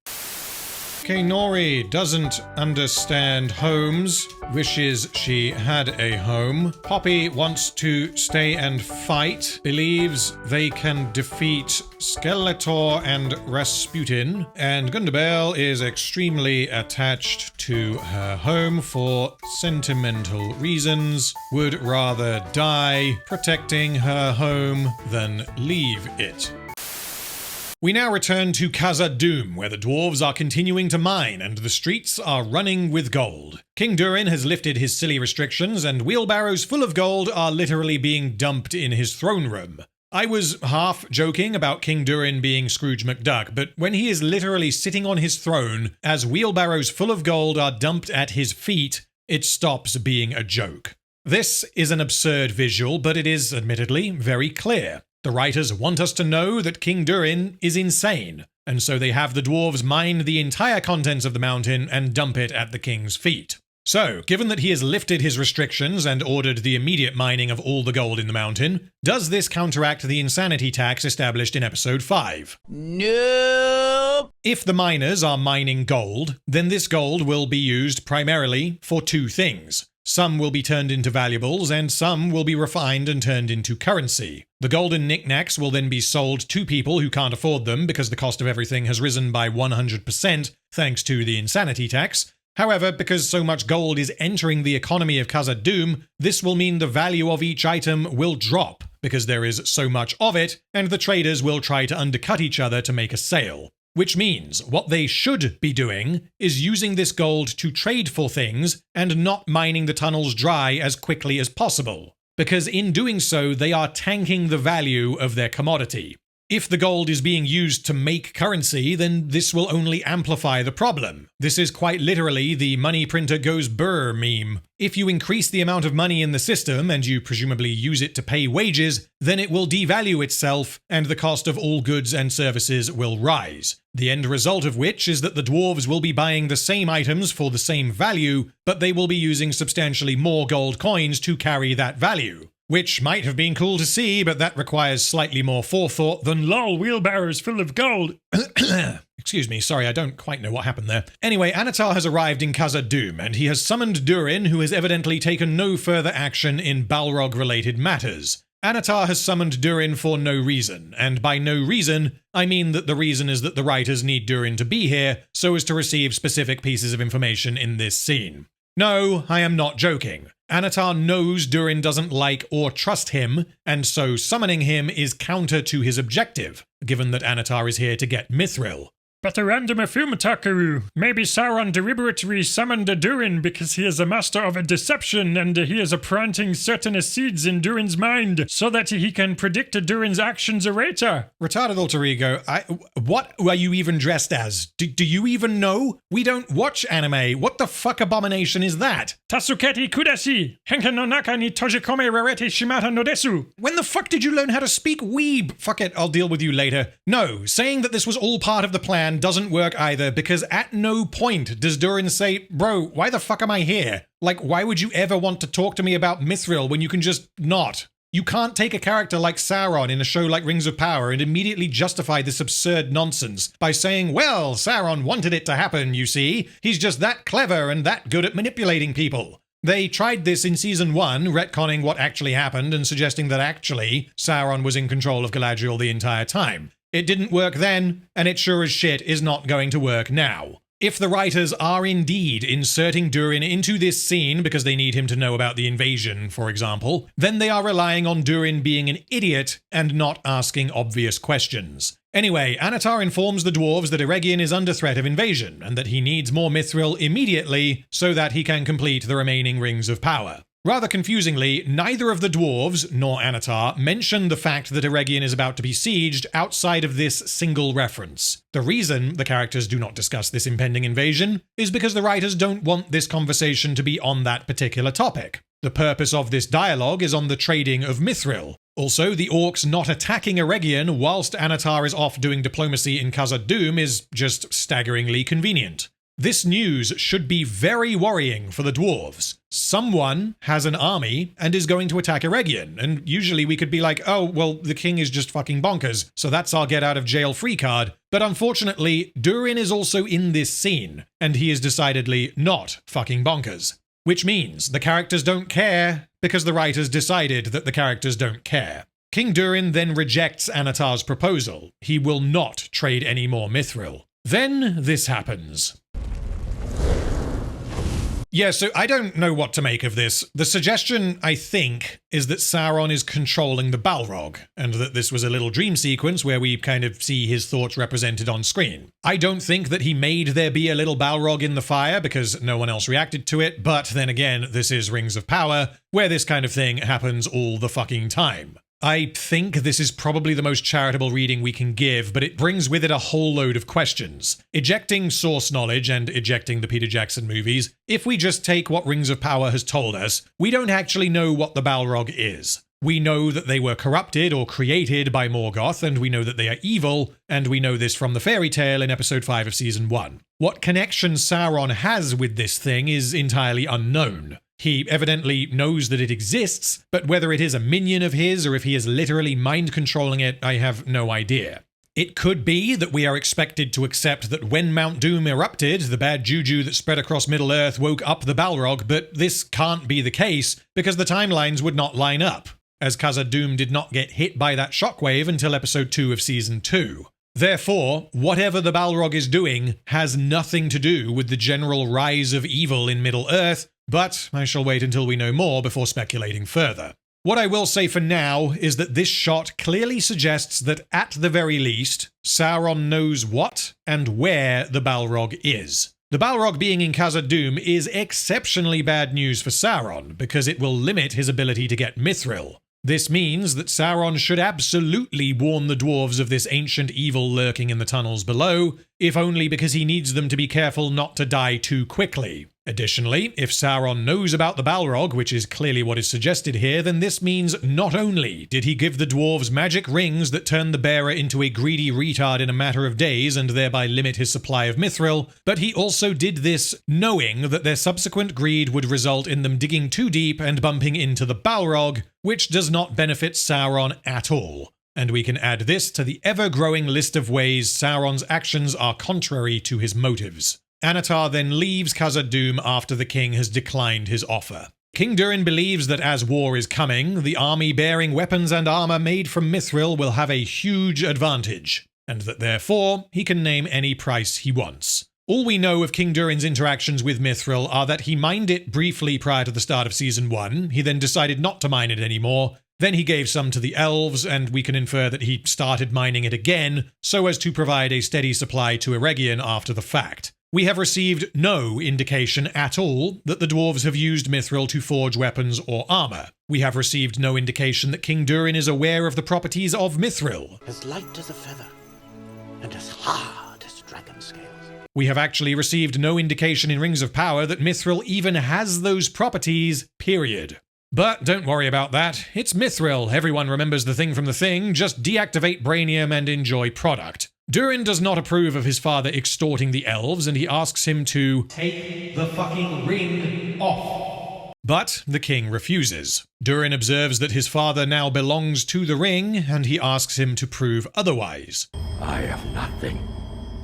Okay, Nori doesn't understand homes, wishes she had a home. Poppy wants to stay and fight, believes they can defeat Skeletor and Rasputin, and Gundabale is extremely attached to her home for sentimental reasons, would rather die protecting her home than leave it. We now return to Khazad-dûm, where the dwarves are continuing to mine and the streets are running with gold. King Durin has lifted his silly restrictions and wheelbarrows full of gold are literally being dumped in his throne room. I was half joking about King Durin being Scrooge McDuck, but when he is literally sitting on his throne as wheelbarrows full of gold are dumped at his feet, it stops being a joke. This is an absurd visual, but it is, admittedly, very clear. The writers want us to know that King Durin is insane, and so they have the dwarves mine the entire contents of the mountain and dump it at the king's feet. So, given that he has lifted his restrictions and ordered the immediate mining of all the gold in the mountain, does this counteract the insanity tax established in episode 5? Nope! If the miners are mining gold, then this gold will be used primarily for two things. Some will be turned into valuables, and some will be refined and turned into currency. The golden knickknacks will then be sold to people who can't afford them because the cost of everything has risen by 100% thanks to the insanity tax. However, because so much gold is entering the economy of Khazad-dûm, this will mean the value of each item will drop because there is so much of it, and the traders will try to undercut each other to make a sale. Which means what they should be doing is using this gold to trade for things and not mining the tunnels dry as quickly as possible, because in doing so they are tanking the value of their commodity. If the gold is being used to make currency, then this will only amplify the problem. This is quite literally the money printer goes brr meme. If you increase the amount of money in the system, and you presumably use it to pay wages, then it will devalue itself, and the cost of all goods and services will rise. The end result of which is that the dwarves will be buying the same items for the same value, but they will be using substantially more gold coins to carry that value. Which might have been cool to see, but that requires slightly more forethought than lol wheelbarrows full of gold. Excuse me, sorry, I don't quite know what happened there. Anyway, Annatar has arrived in Khazad-dûm, and he has summoned Durin, who has evidently taken no further action in Balrog-related matters. Annatar has summoned Durin for no reason, and by no reason, I mean that the reason is that the writers need Durin to be here so as to receive specific pieces of information in this scene. No, I am not joking. Annatar knows Durin doesn't like or trust him, and so summoning him is counter to his objective, given that Annatar is here to get Mithril. But a random Afumatakeru. Maybe Sauron deliberately summoned a Durin because he is a master of a deception and he is planting certain seeds in Durin's mind so that he can predict Durin's actions later. Retarded alter ego, what are you even dressed as? Do you even know? We don't watch anime. What the fuck abomination is that? Tasuketi kudashi. Henken no naka ni tojikome rarete shimata no desu. When the fuck did you learn how to speak weeb? Fuck it, I'll deal with you later. No, saying that this was all part of the plan doesn't work either, because at no point does Durin say, bro, why the fuck am I here? Like, why would you ever want to talk to me about Mithril when you can just not? You can't take a character like Sauron in a show like Rings of Power and immediately justify this absurd nonsense by saying, well, Sauron wanted it to happen, you see. He's just that clever and that good at manipulating people. They tried this in Season 1, retconning what actually happened and suggesting that actually Sauron was in control of Galadriel the entire time. It didn't work then, and it sure as shit is not going to work now. If the writers are indeed inserting Durin into this scene because they need him to know about the invasion, for example, then they are relying on Durin being an idiot and not asking obvious questions. Anyway, Annatar informs the dwarves that Eregion is under threat of invasion, and that he needs more Mithril immediately so that he can complete the remaining Rings of Power. Rather confusingly, neither of the dwarves, nor Annatar, mention the fact that Eregion is about to be sieged outside of this single reference. The reason the characters do not discuss this impending invasion is because the writers don't want this conversation to be on that particular topic. The purpose of this dialogue is on the trading of Mithril. Also, the orcs not attacking Eregion whilst Annatar is off doing diplomacy in Khazad-dûm is just staggeringly convenient. This news should be very worrying for the dwarves. Someone has an army and is going to attack Eregion, and usually we could be like, oh, well, the king is just fucking bonkers, so that's our get out of jail free card. But unfortunately, Durin is also in this scene, and he is decidedly not fucking bonkers. Which means the characters don't care, because the writers decided that the characters don't care. King Durin then rejects Annatar's proposal. He will not trade any more Mithril. Then this happens. Yeah, so I don't know what to make of this. The suggestion, I think, is that Sauron is controlling the Balrog, and that this was a little dream sequence where we kind of see his thoughts represented on screen. I don't think that he made there be a little Balrog in the fire because no one else reacted to it, but then again, this is Rings of Power, where this kind of thing happens all the fucking time. I think this is probably the most charitable reading we can give, but it brings with it a whole load of questions. Ejecting source knowledge and ejecting the Peter Jackson movies, if we just take what Rings of Power has told us, we don't actually know what the Balrog is. We know that they were corrupted or created by Morgoth, and we know that they are evil, and we know this from the fairy tale in episode 5 of season 1. What connection Sauron has with this thing is entirely unknown. He evidently knows that it exists, but whether it is a minion of his or if he is literally mind-controlling it, I have no idea. It could be that we are expected to accept that when Mount Doom erupted, the bad juju that spread across Middle-earth woke up the Balrog, but this can't be the case because the timelines would not line up, as Khazad-dûm did not get hit by that shockwave until episode 2 of season 2. Therefore, whatever the Balrog is doing has nothing to do with the general rise of evil in Middle-earth, but I shall wait until we know more before speculating further. What I will say for now is that this shot clearly suggests that at the very least, Sauron knows what and where the Balrog is. The Balrog being in Khazad-dûm is exceptionally bad news for Sauron because it will limit his ability to get Mithril. This means that Sauron should absolutely warn the dwarves of this ancient evil lurking in the tunnels below, if only because he needs them to be careful not to die too quickly. Additionally, if Sauron knows about the Balrog, which is clearly what is suggested here, then this means not only did he give the dwarves magic rings that turn the bearer into a greedy retard in a matter of days and thereby limit his supply of Mithril, but he also did this knowing that their subsequent greed would result in them digging too deep and bumping into the Balrog, which does not benefit Sauron at all. And we can add this to the ever-growing list of ways Sauron's actions are contrary to his motives. Annatar then leaves Khazad-dûm after the king has declined his offer. King Durin believes that as war is coming, the army bearing weapons and armor made from Mithril will have a huge advantage, and that therefore he can name any price he wants. All we know of King Durin's interactions with Mithril are that he mined it briefly prior to the start of Season 1, he then decided not to mine it anymore, then he gave some to the elves, and we can infer that he started mining it again, so as to provide a steady supply to Eregion after the fact. We have received no indication at all that the dwarves have used Mithril to forge weapons or armor. We have received no indication that King Durin is aware of the properties of Mithril. As light as a feather, and as hard as dragon scales. We have actually received no indication in Rings of Power that Mithril even has those properties, period. But don't worry about that. It's Mithril. Everyone remembers the thing from the thing. Just deactivate Brainium and enjoy product. Durin does not approve of his father extorting the elves, and he asks him to take the fucking ring off. But the king refuses. Durin observes that his father now belongs to the ring, and he asks him to prove otherwise. I have nothing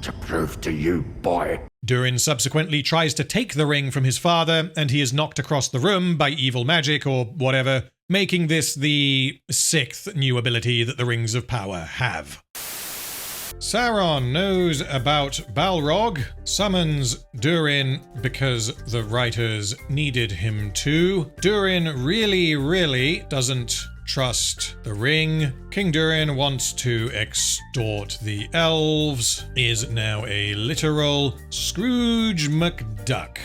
to prove to you, boy. Durin subsequently tries to take the ring from his father, and he is knocked across the room by evil magic or whatever, making this the 6th new ability that the Rings of Power have. Sauron knows about Balrog, summons Durin because the writers needed him to. Durin really doesn't trust the ring. King Durin wants to extort the elves, is now a literal Scrooge McDuck.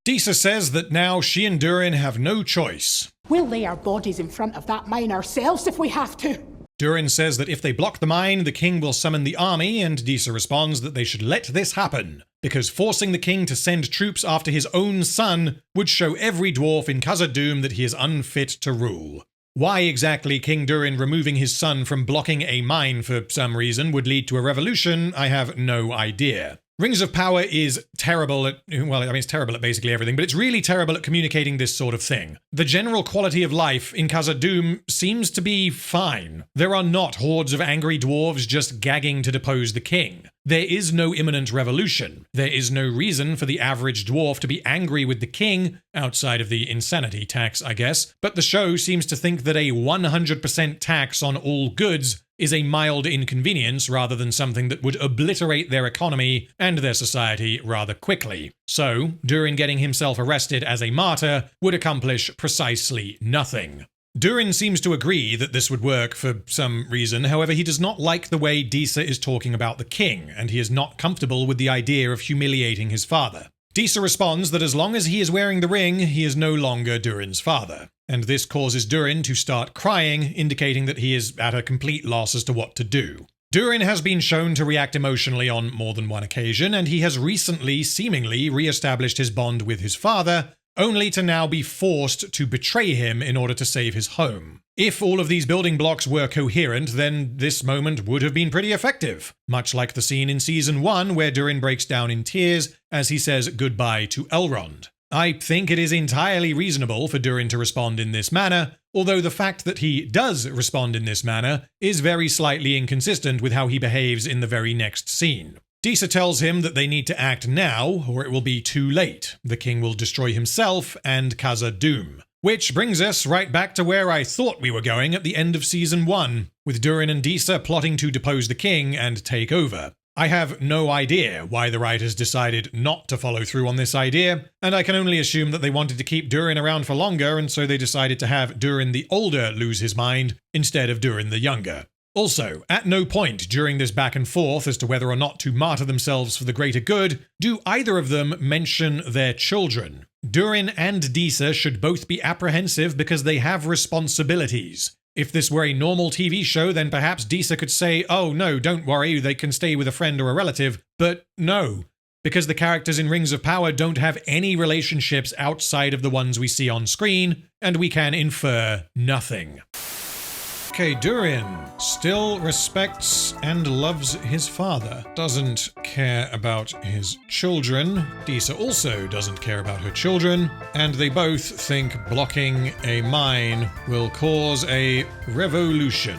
Disa says that now she and Durin have no choice. We'll lay our bodies in front of that mine ourselves if we have to. Durin says that if they block the mine, the king will summon the army, and Disa responds that they should let this happen, because forcing the king to send troops after his own son would show every dwarf in Khazad-dûm that he is unfit to rule. Why exactly King Durin removing his son from blocking a mine for some reason would lead to a revolution, I have no idea. Rings of Power is terrible at, well, I mean, it's terrible at basically everything, but it's really terrible at communicating this sort of thing. The general quality of life in Khazad-dûm seems to be fine. There are not hordes of angry dwarves just gagging to depose the king. There is no imminent revolution. There is no reason for the average dwarf to be angry with the king, outside of the insanity tax, I guess, but the show seems to think that a 100% tax on all goods is a mild inconvenience rather than something that would obliterate their economy and their society rather quickly. So, Durin getting himself arrested as a martyr would accomplish precisely nothing. Durin seems to agree that this would work for some reason, however he does not like the way Disa is talking about the king, and he is not comfortable with the idea of humiliating his father. Disa responds that as long as he is wearing the ring, he is no longer Durin's father. And this causes Durin to start crying, indicating that he is at a complete loss as to what to do. Durin has been shown to react emotionally on more than one occasion, and he has recently seemingly re-established his bond with his father, only to now be forced to betray him in order to save his home. If all of these building blocks were coherent, then this moment would have been pretty effective, much like the scene in Season 1 where Durin breaks down in tears as he says goodbye to Elrond. I think it is entirely reasonable for Durin to respond in this manner, although the fact that he does respond in this manner is very slightly inconsistent with how he behaves in the very next scene. Disa tells him that they need to act now, or it will be too late. The king will destroy himself and Khazad-dûm. Which brings us right back to where I thought we were going at the end of Season 1, with Durin and Disa plotting to depose the king and take over. I have no idea why the writers decided not to follow through on this idea, and I can only assume that they wanted to keep Durin around for longer, and so they decided to have Durin the older lose his mind instead of Durin the younger. Also, at no point during this back and forth as to whether or not to martyr themselves for the greater good, do either of them mention their children. Durin and Disa should both be apprehensive because they have responsibilities. If this were a normal TV show, then perhaps Disa could say, oh no, don't worry, they can stay with a friend or a relative, but no. Because the characters in Rings of Power don't have any relationships outside of the ones we see on screen, and we can infer nothing. Okay, Durin still respects and loves his father, doesn't care about his children. Disa also doesn't care about her children, and they both think blocking a mine will cause a revolution.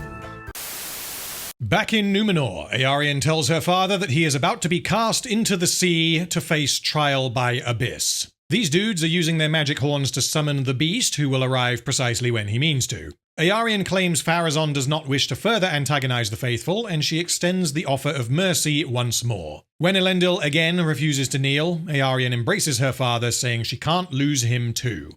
Back in Numenor, Eärien tells her father that he is about to be cast into the sea to face trial by Abyss. These dudes are using their magic horns to summon the beast, who will arrive precisely when he means to. Eärien claims Pharazôn does not wish to further antagonize the faithful, and she extends the offer of mercy once more. When Elendil again refuses to kneel, Eärien embraces her father, saying she can't lose him too.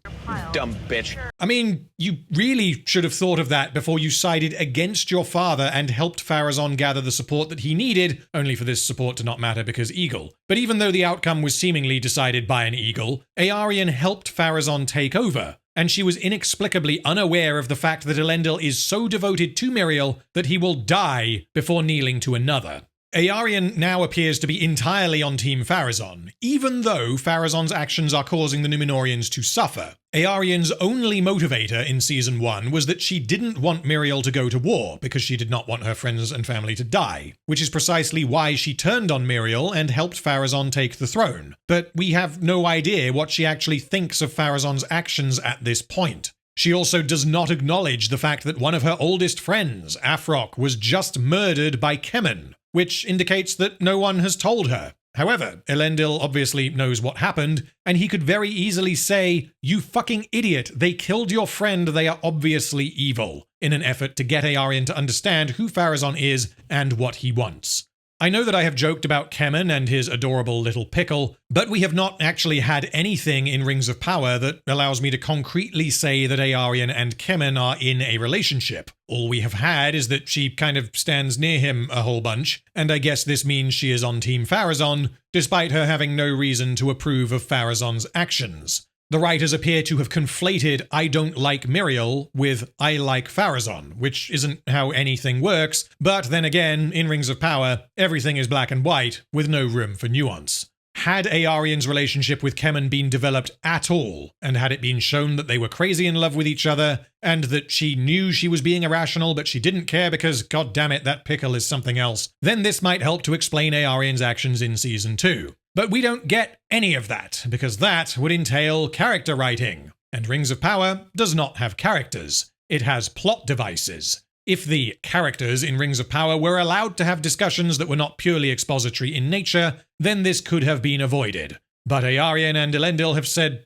Dumb bitch. I mean, you really should have thought of that before you sided against your father and helped Pharazôn gather the support that he needed, only for this support to not matter because Eagle. But even though the outcome was seemingly decided by an Eagle, Eärien helped Pharazôn take over. And she was inexplicably unaware of the fact that Elendil is so devoted to Mithril that he will die before kneeling to another. Eärien now appears to be entirely on Team Pharazôn, even though Pharazôn's actions are causing the Numenorians to suffer. Eäryen's only motivator in Season 1 was that she didn't want Mithril to go to war because she did not want her friends and family to die, which is precisely why she turned on Mithril and helped Pharazôn take the throne. But we have no idea what she actually thinks of Pharazôn's actions at this point. She also does not acknowledge the fact that one of her oldest friends, Afroc, was just murdered by Kemen, which indicates that no one has told her. However, Elendil obviously knows what happened, and he could very easily say, "You fucking idiot, they killed your friend, they are obviously evil," in an effort to get Eärien to understand who Pharazôn is and what he wants. I know that I have joked about Kemen and his adorable little pickle, but we have not actually had anything in Rings of Power that allows me to concretely say that Eärien and Kemen are in a relationship. All we have had is that she kind of stands near him a whole bunch, and I guess this means she is on Team Pharazôn, despite her having no reason to approve of Pharazôn's actions. The writers appear to have conflated "I don't like Mithril" with "I like Pharazôn," which isn't how anything works, but then again, in Rings of Power, everything is black and white, with no room for nuance. Had Eäryen's relationship with Kemen been developed at all, and had it been shown that they were crazy in love with each other, and that she knew she was being irrational but she didn't care because, god damn it, that pickle is something else, then this might help to explain Eäryen's actions in Season 2. But we don't get any of that, because that would entail character writing. And Rings of Power does not have characters. It has plot devices. If the characters in Rings of Power were allowed to have discussions that were not purely expository in nature, then this could have been avoided. But Eärien and Elendil have said,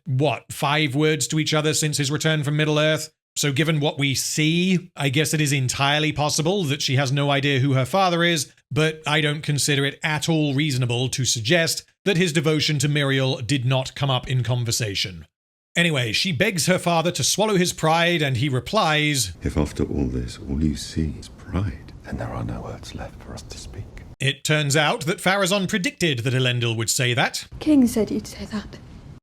5 words to each other since his return from Middle-earth? So given what we see, I guess it is entirely possible that she has no idea who her father is, but I don't consider it at all reasonable to suggest that his devotion to Mithril did not come up in conversation. Anyway, she begs her father to swallow his pride, and he replies, "If after all this, all you see is pride, then there are no words left for us to speak." It turns out that Pharazôn predicted that Elendil would say that. King said you'd say that.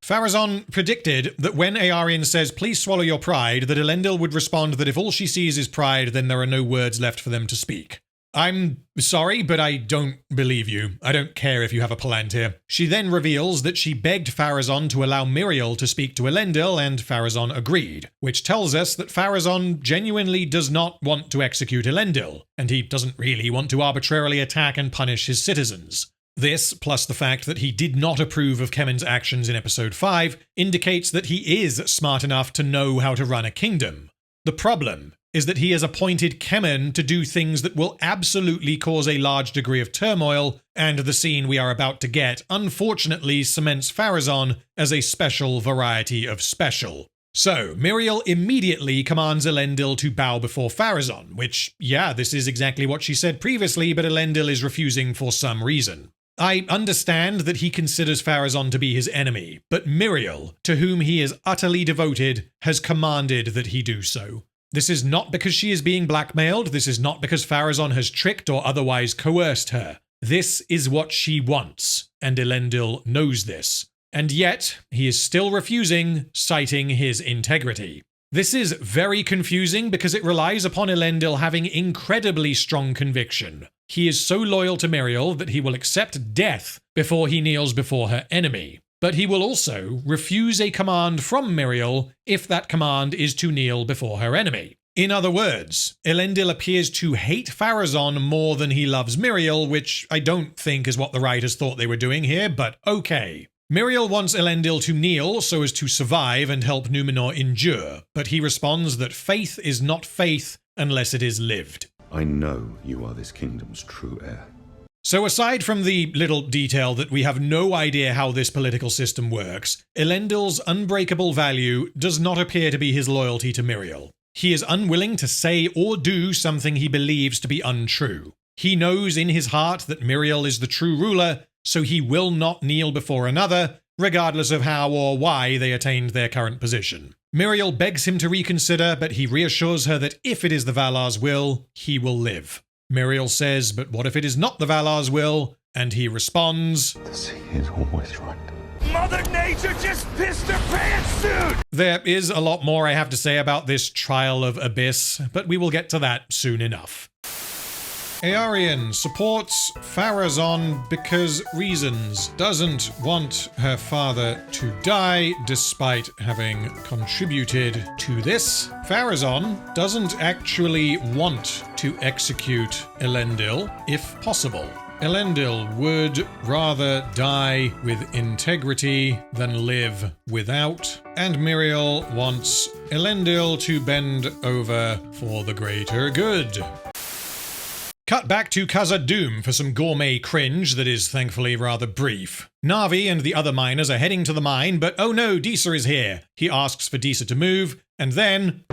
Pharazôn predicted that when Eärien says, "Please swallow your pride," that Elendil would respond that if all she sees is pride, then there are no words left for them to speak. I'm sorry, but I don't believe you. I don't care if you have a Palantir. She then reveals that she begged Pharazôn to allow Mithril to speak to Elendil, and Pharazôn agreed, which tells us that Pharazôn genuinely does not want to execute Elendil, and he doesn't really want to arbitrarily attack and punish his citizens. This, plus the fact that he did not approve of Kemen's actions in episode 5, indicates that he is smart enough to know how to run a kingdom. The problem is that he has appointed Kemen to do things that will absolutely cause a large degree of turmoil, and the scene we are about to get unfortunately cements Pharazôn as a special variety of special. So, Mithril immediately commands Elendil to bow before Pharazôn, which, yeah, this is exactly what she said previously, but Elendil is refusing for some reason. I understand that he considers Pharazôn to be his enemy, but Mithril, to whom he is utterly devoted, has commanded that he do so. This is not because she is being blackmailed, this is not because Pharazôn has tricked or otherwise coerced her. This is what she wants, and Elendil knows this. And yet, he is still refusing, citing his integrity. This is very confusing because it relies upon Elendil having incredibly strong conviction. He is so loyal to Mithril that he will accept death before he kneels before her enemy. But he will also refuse a command from Mithril if that command is to kneel before her enemy. In other words, Elendil appears to hate Pharazôn more than he loves Mithril, which I don't think is what the writers thought they were doing here, but okay. Mithril wants Elendil to kneel so as to survive and help Numenor endure, but he responds that faith is not faith unless it is lived. I know you are this kingdom's true heir. So aside from the little detail that we have no idea how this political system works, Elendil's unbreakable value does not appear to be his loyalty to Mithril. He is unwilling to say or do something he believes to be untrue. He knows in his heart that Mithril is the true ruler, so he will not kneel before another, regardless of how or why they attained their current position. Mithril begs him to reconsider, but he reassures her that if it is the Valar's will, he will live. Mithril says, but what if it is not the Valar's will? And he responds, The sea is always right. Mother Nature just pissed her pants, dude! There is a lot more I have to say about this trial of Abyss, but we will get to that soon enough. Eärien supports Pharazôn because reasons. Doesn't want her father to die despite having contributed to this. Pharazôn doesn't actually want to execute Elendil if possible. Elendil would rather die with integrity than live without, and Mithril wants Elendil to bend over for the greater good. Cut back to Khazad-dûm for some gourmet cringe that is thankfully rather brief. Na'vi and the other miners are heading to the mine, but oh no, Disa is here. He asks for Disa to move, and then...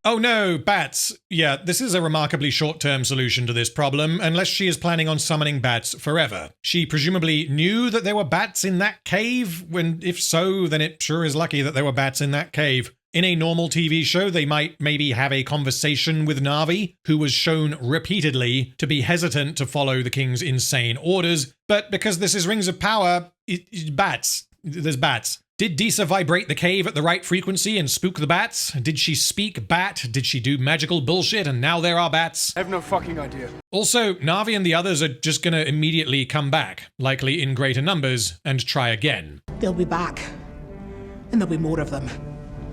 Oh no, bats. Yeah, this is a remarkably short-term solution to this problem, unless she is planning on summoning bats forever. She presumably knew that there were bats in that cave, and if so, then it sure is lucky that there were bats in that cave. In a normal TV show, they might maybe have a conversation with Na'vi, who was shown repeatedly to be hesitant to follow the king's insane orders, but because this is Rings of Power, bats. There's bats. Did Disa vibrate the cave at the right frequency and spook the bats? Did she speak bat? Did she do magical bullshit and now there are bats? I have no fucking idea. Also, Na'vi and the others are just gonna immediately come back, likely in greater numbers, and try again. They'll be back. And there'll be more of them.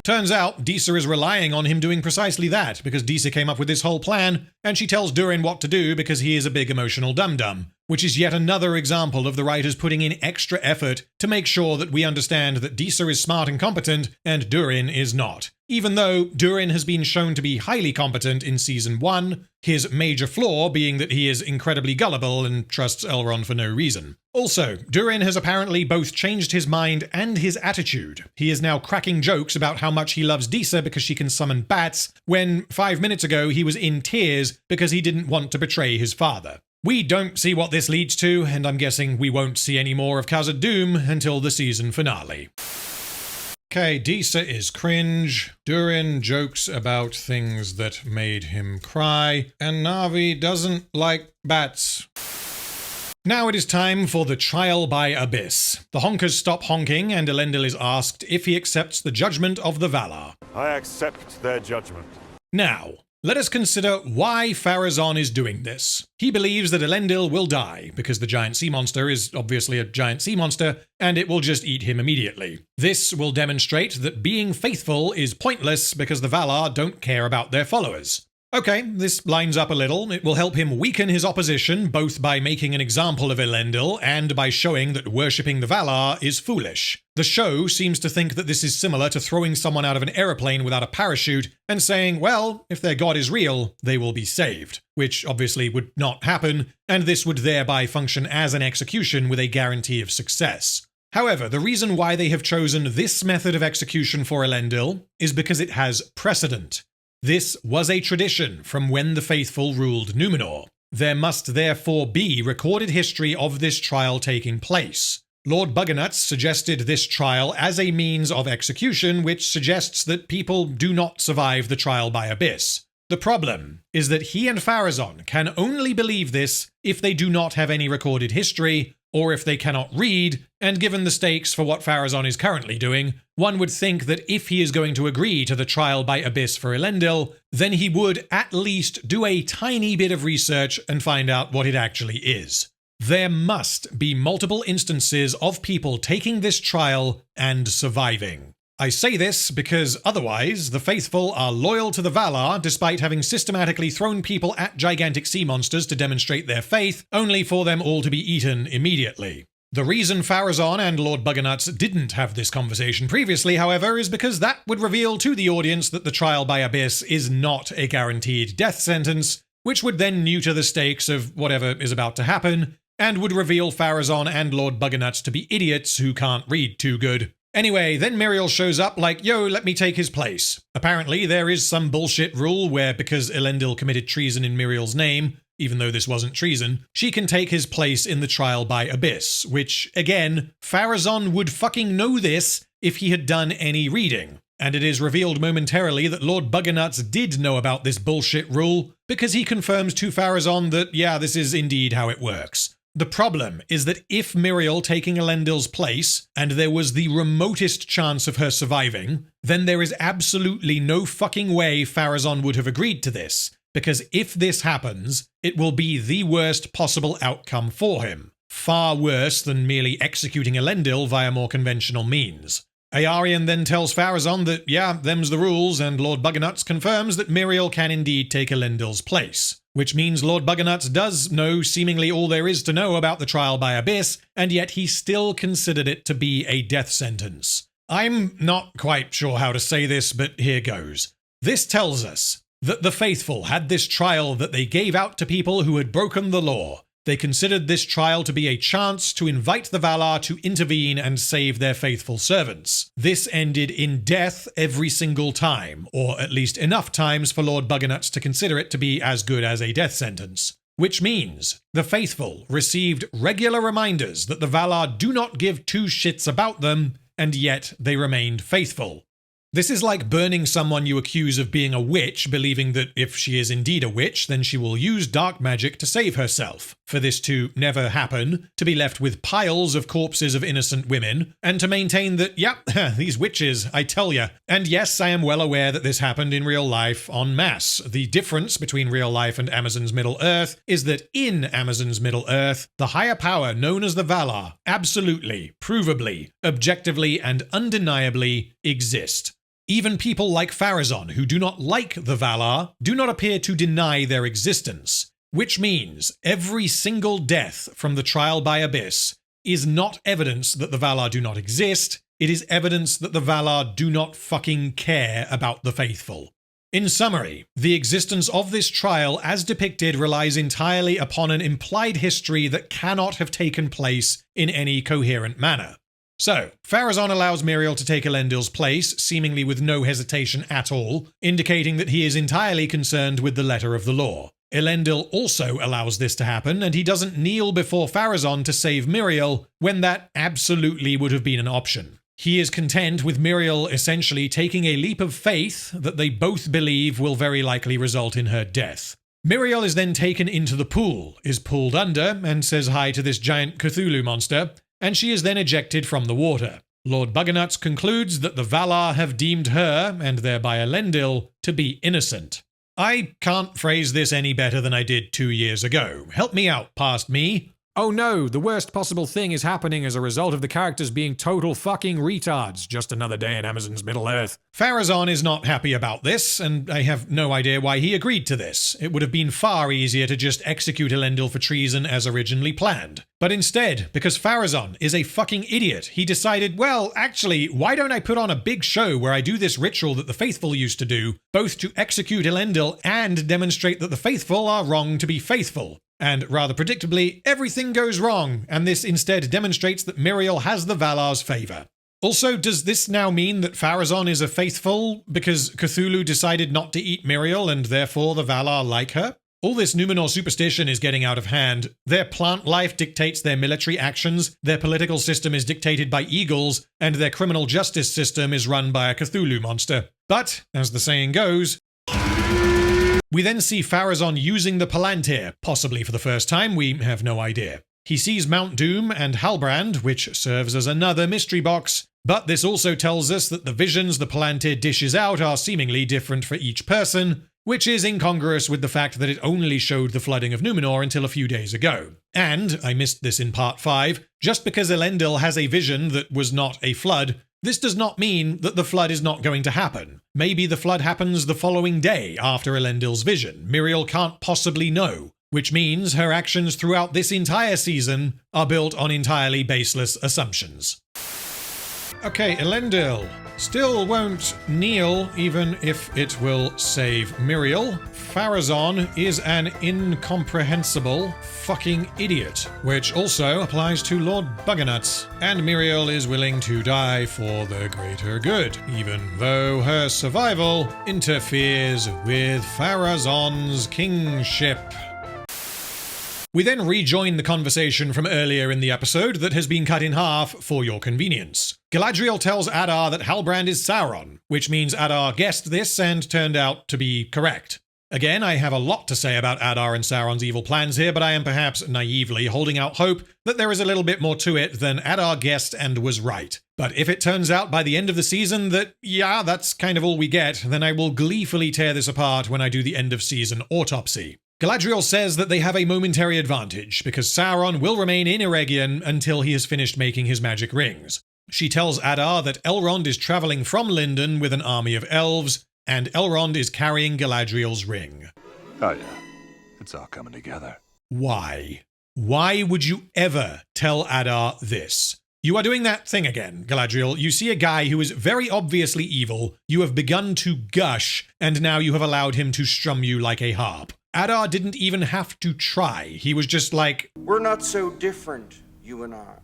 Turns out, Disa is relying on him doing precisely that, because Disa came up with this whole plan, and she tells Durin what to do because he is a big emotional dum-dum, which is yet another example of the writers putting in extra effort to make sure that we understand that Disa is smart and competent, and Durin is not. Even though Durin has been shown to be highly competent in Season 1, his major flaw being that he is incredibly gullible and trusts Elrond for no reason. Also, Durin has apparently both changed his mind and his attitude. He is now cracking jokes about how much he loves Disa because she can summon bats, when 5 minutes ago he was in tears because he didn't want to betray his father. We don't see what this leads to, and I'm guessing we won't see any more of Khazad-dûm until the season finale. Okay, Disa is cringe, Durin jokes about things that made him cry, and Na'vi doesn't like bats. Now it is time for the trial by Abyss. The honkers stop honking, and Elendil is asked if he accepts the judgment of the Valar. I accept their judgment. Now, Let us consider why Pharazôn is doing this. He believes that Elendil will die, because the giant sea monster is obviously a giant sea monster, and it will just eat him immediately. This will demonstrate that being faithful is pointless because the Valar don't care about their followers. Okay, this lines up a little. It will help him weaken his opposition, both by making an example of Elendil and by showing that worshipping the Valar is foolish. The show seems to think that this is similar to throwing someone out of an aeroplane without a parachute and saying, well, if their god is real, they will be saved, which obviously would not happen, and this would thereby function as an execution with a guarantee of success. However, the reason why they have chosen this method of execution for Elendil is because it has precedent. This was a tradition from when the faithful ruled Numenor. There must therefore be recorded history of this trial taking place. Lord Buggernuts suggested this trial as a means of execution, which suggests that people do not survive the trial by abyss. The problem is that he and Pharazôn can only believe this if they do not have any recorded history, or if they cannot read, and given the stakes for what Pharazôn is currently doing, one would think that if he is going to agree to the trial by abyss for Elendil, then he would at least do a tiny bit of research and find out what it actually is. There must be multiple instances of people taking this trial and surviving. I say this because otherwise, the faithful are loyal to the Valar despite having systematically thrown people at gigantic sea monsters to demonstrate their faith, only for them all to be eaten immediately. The reason Pharazôn and Lord Buggernuts didn't have this conversation previously, however, is because that would reveal to the audience that the trial by abyss is not a guaranteed death sentence, which would then neuter the stakes of whatever is about to happen, and would reveal Pharazôn and Lord Buggernuts to be idiots who can't read too good. Anyway, then Mithril shows up like, yo, let me take his place. Apparently, there is some bullshit rule where because Elendil committed treason in Miriel's name, even though this wasn't treason, she can take his place in the trial by abyss, which, again, Pharazôn would fucking know this if he had done any reading. And it is revealed momentarily that Lord Buggernuts did know about this bullshit rule, because he confirms to Pharazôn that, yeah, this is indeed how it works. The problem is that if Mithril taking Elendil's place, and there was the remotest chance of her surviving, then there is absolutely no fucking way Pharazôn would have agreed to this, because if this happens, it will be the worst possible outcome for him. Far worse than merely executing Elendil via more conventional means. Eärien then tells Pharazôn that, yeah, them's the rules, and Lord Buggernuts confirms that Mithril can indeed take Elendil's place. Which means Lord Buggernuts does know seemingly all there is to know about the trial by abyss, and yet he still considered it to be a death sentence. I'm not quite sure how to say this, but here goes. This tells us that the faithful had this trial that they gave out to people who had broken the law. They considered this trial to be a chance to invite the Valar to intervene and save their faithful servants. This ended in death every single time, or at least enough times for Lord Buggernuts to consider it to be as good as a death sentence. Which means the faithful received regular reminders that the Valar do not give two shits about them, and yet they remained faithful. This is like burning someone you accuse of being a witch, believing that if she is indeed a witch, then she will use dark magic to save herself. For this to never happen, to be left with piles of corpses of innocent women, and to maintain that, yep, these witches, I tell ya. And yes, I am well aware that this happened in real life en masse. The difference between real life and Amazon's Middle Earth is that in Amazon's Middle Earth, the higher power known as the Valar absolutely, provably, objectively, and undeniably exist. Even people like Pharazôn, who do not like the Valar, do not appear to deny their existence, which means every single death from the trial by abyss is not evidence that the Valar do not exist, it is evidence that the Valar do not fucking care about the faithful. In summary, the existence of this trial as depicted relies entirely upon an implied history that cannot have taken place in any coherent manner. So, Pharazôn allows Mithril to take Elendil's place, seemingly with no hesitation at all, indicating that he is entirely concerned with the letter of the law. Elendil also allows this to happen, and he doesn't kneel before Pharazôn to save Mithril, when that absolutely would have been an option. He is content with Mithril essentially taking a leap of faith that they both believe will very likely result in her death. Mithril is then taken into the pool, is pulled under, and says hi to this giant Cthulhu monster, and she is then ejected from the water. Lord Buggernuts concludes that the Valar have deemed her, and thereby Elendil, to be innocent. I can't phrase this any better than I did 2 years ago. Help me out, past me. Oh no, the worst possible thing is happening as a result of the characters being total fucking retards. Just another day in Amazon's Middle-earth. Pharazon is not happy about this, and I have no idea why he agreed to this. It would have been far easier to just execute Elendil for treason as originally planned. But instead, because Pharazon is a fucking idiot, he decided, well, actually, why don't I put on a big show where I do this ritual that the faithful used to do, both to execute Elendil and demonstrate that the faithful are wrong to be faithful. And rather predictably, everything goes wrong, and this instead demonstrates that Mithril has the Valar's favor. Also, does this now mean that Pharazon is a faithful because Cthulhu decided not to eat Mithril and therefore the Valar like her? All this Numenor superstition is getting out of hand. Their plant life dictates their military actions, their political system is dictated by eagles, and their criminal justice system is run by a Cthulhu monster. But, as the saying goes, we then see Pharazon using the Palantir, possibly for the first time, we have no idea. He sees Mount Doom and Halbrand, which serves as another mystery box, but this also tells us that the visions the Palantir dishes out are seemingly different for each person, which is incongruous with the fact that it only showed the flooding of Numenor until a few days ago. And, I missed this in part 5, just because Elendil has a vision that was not a flood, this does not mean that the flood is not going to happen. Maybe the flood happens the following day after Elendil's vision. Mithril can't possibly know, which means her actions throughout this entire season are built on entirely baseless assumptions. Okay, Elendil still won't kneel even if it will save Mithril. Pharazon is an incomprehensible fucking idiot, which also applies to Lord Buggernuts. And Mithril is willing to die for the greater good, even though her survival interferes with Pharazon's kingship. We then rejoin the conversation from earlier in the episode that has been cut in half for your convenience. Galadriel tells Adar that Halbrand is Sauron, which means Adar guessed this and turned out to be correct. Again, I have a lot to say about Adar and Sauron's evil plans here, but I am perhaps naively holding out hope that there is a little bit more to it than Adar guessed and was right. But if it turns out by the end of the season that, yeah, that's kind of all we get, then I will gleefully tear this apart when I do the end of season autopsy. Galadriel says that they have a momentary advantage, because Sauron will remain in Eregion until he has finished making his magic rings. She tells Adar that Elrond is traveling from Lindon with an army of elves, and Elrond is carrying Galadriel's ring. Oh yeah, it's all coming together. Why? Why would you ever tell Adar this? You are doing that thing again, Galadriel. You see a guy who is very obviously evil, you have begun to gush, and now you have allowed him to strum you like a harp. Adar didn't even have to try. He was just like, we're not so different, you and I.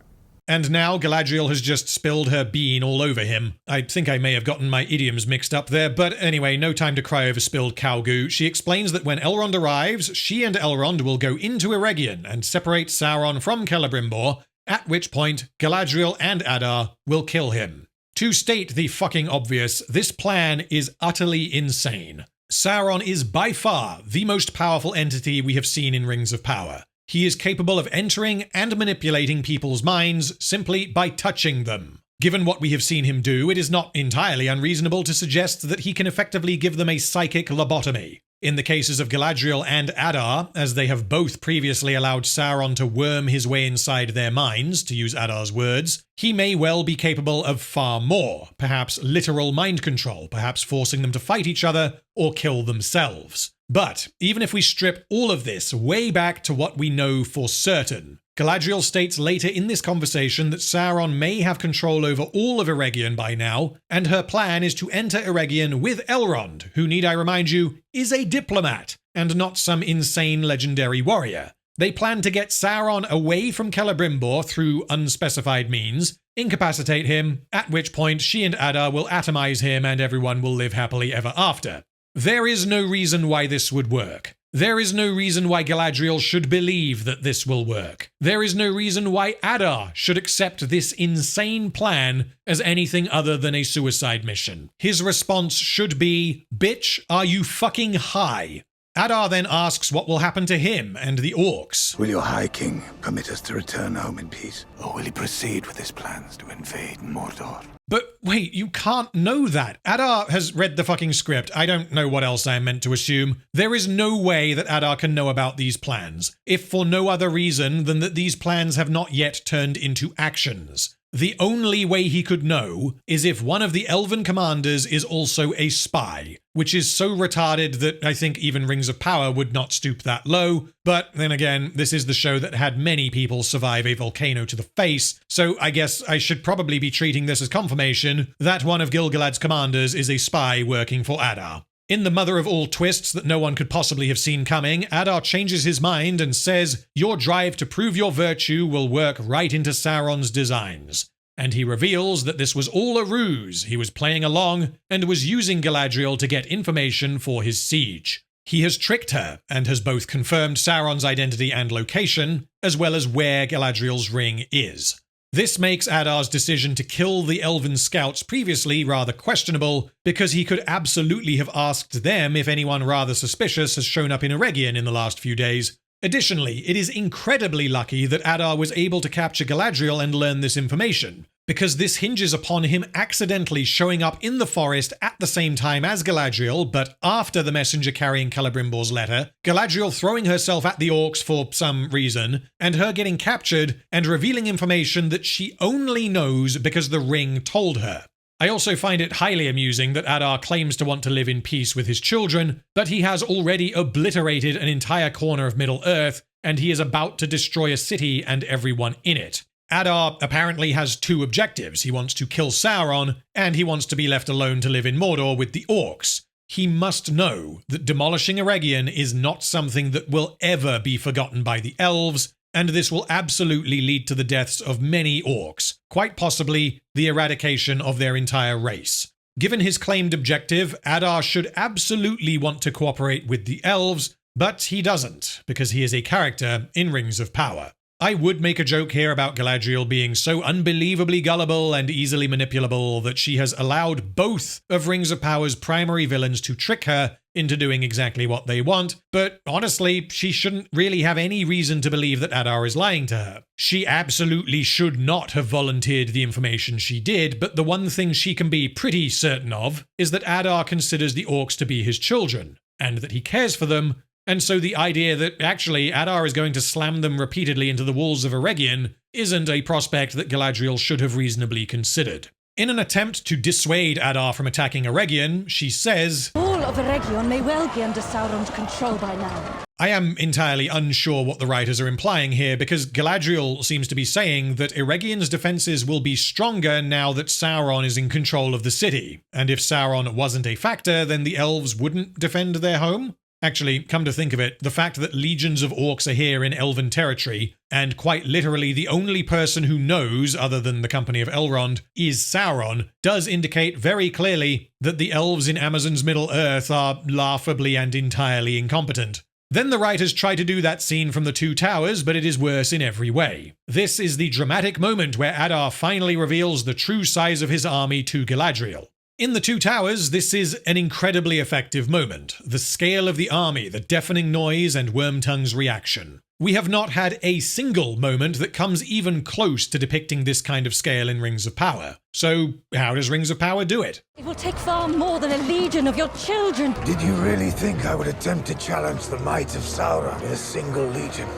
And now Galadriel has just spilled her bean all over him. I think I may have gotten my idioms mixed up there, but anyway, no time to cry over spilled cow goo. She explains that when Elrond arrives, she and Elrond will go into Eregion and separate Sauron from Celebrimbor, at which point Galadriel and Adar will kill him. To state the fucking obvious, this plan is utterly insane. Sauron is by far the most powerful entity we have seen in Rings of Power. He is capable of entering and manipulating people's minds simply by touching them. Given what we have seen him do, it is not entirely unreasonable to suggest that he can effectively give them a psychic lobotomy. In the cases of Galadriel and Adar, as they have both previously allowed Sauron to worm his way inside their minds, to use Adar's words, he may well be capable of far more, perhaps literal mind control, perhaps forcing them to fight each other or kill themselves. But even if we strip all of this way back to what we know for certain, Galadriel states later in this conversation that Sauron may have control over all of Eregion by now, and her plan is to enter Eregion with Elrond, who, need I remind you, is a diplomat, and not some insane legendary warrior. They plan to get Sauron away from Celebrimbor through unspecified means, incapacitate him, at which point she and Adar will atomize him and everyone will live happily ever after. There is no reason why this would work. There is no reason why Galadriel should believe that this will work. There is no reason why Adar should accept this insane plan as anything other than a suicide mission. His response should be, bitch, are you fucking high? Adar then asks what will happen to him and the orcs. Will your High King permit us to return home in peace? Or will he proceed with his plans to invade Mordor? But wait, you can't know that. Adar has read the fucking script. I don't know what else I am meant to assume. There is no way that Adar can know about these plans, if for no other reason than that these plans have not yet turned into actions. The only way he could know is if one of the elven commanders is also a spy, which is so retarded that I think even Rings of Power would not stoop that low. But then again, this is the show that had many people survive a volcano to the face, so I guess I should probably be treating this as confirmation that one of Gil-galad's commanders is a spy working for Adar. In the mother of all twists that no one could possibly have seen coming, Adar changes his mind and says, "Your drive to prove your virtue will work right into Sauron's designs." And he reveals that this was all a ruse. He was playing along and was using Galadriel to get information for his siege. He has tricked her and has both confirmed Sauron's identity and location, as well as where Galadriel's ring is. This makes Adar's decision to kill the elven scouts previously rather questionable, because he could absolutely have asked them if anyone rather suspicious has shown up in Eregion in the last few days. Additionally, it is incredibly lucky that Adar was able to capture Galadriel and learn this information, because this hinges upon him accidentally showing up in the forest at the same time as Galadriel, but after the messenger carrying Celebrimbor's letter, Galadriel throwing herself at the orcs for some reason, and her getting captured and revealing information that she only knows because the ring told her. I also find it highly amusing that Adar claims to want to live in peace with his children, but he has already obliterated an entire corner of Middle-earth, and he is about to destroy a city and everyone in it. Adar apparently has two objectives. He wants to kill Sauron, and he wants to be left alone to live in Mordor with the orcs. He must know that demolishing Eregion is not something that will ever be forgotten by the elves, and this will absolutely lead to the deaths of many orcs, quite possibly the eradication of their entire race. Given his claimed objective, Adar should absolutely want to cooperate with the elves, but he doesn't, because he is a character in Rings of Power. I would make a joke here about Galadriel being so unbelievably gullible and easily manipulable that she has allowed both of Rings of Power's primary villains to trick her into doing exactly what they want, but honestly, she shouldn't really have any reason to believe that Adar is lying to her. She absolutely should not have volunteered the information she did, but the one thing she can be pretty certain of is that Adar considers the orcs to be his children, and that he cares for them. And so the idea that actually Adar is going to slam them repeatedly into the walls of Eregion isn't a prospect that Galadriel should have reasonably considered. In an attempt to dissuade Adar from attacking Eregion, she says, "All of Eregion may well be under Sauron's control by now." I am entirely unsure what the writers are implying here, because Galadriel seems to be saying that Eregion's defenses will be stronger now that Sauron is in control of the city, and if Sauron wasn't a factor, then the elves wouldn't defend their home? Actually, come to think of it, the fact that legions of orcs are here in elven territory, and quite literally the only person who knows, other than the company of Elrond, is Sauron, does indicate very clearly that the elves in Amazon's Middle-earth are laughably and entirely incompetent. Then the writers try to do that scene from the Two Towers, but it is worse in every way. This is the dramatic moment where Adar finally reveals the true size of his army to Galadriel. In the Two Towers, this is an incredibly effective moment. The scale of the army, the deafening noise, and Wormtongue's reaction. We have not had a single moment that comes even close to depicting this kind of scale in Rings of Power. So, how does Rings of Power do it? It will take far more than a legion of your children. Did you really think I would attempt to challenge the might of Sauron with a single legion?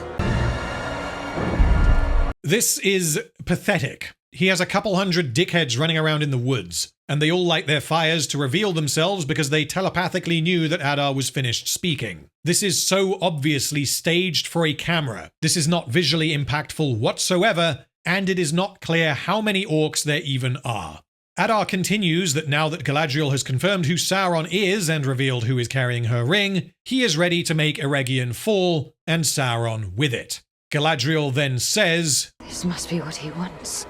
This is pathetic. He has a couple hundred dickheads running around in the woods, and they all light their fires to reveal themselves because they telepathically knew that Adar was finished speaking. This is so obviously staged for a camera. This is not visually impactful whatsoever, and it is not clear how many orcs there even are. Adar continues that now that Galadriel has confirmed who Sauron is and revealed who is carrying her ring, he is ready to make Eregion fall, and Sauron with it. Galadriel then says, "This must be what he wants."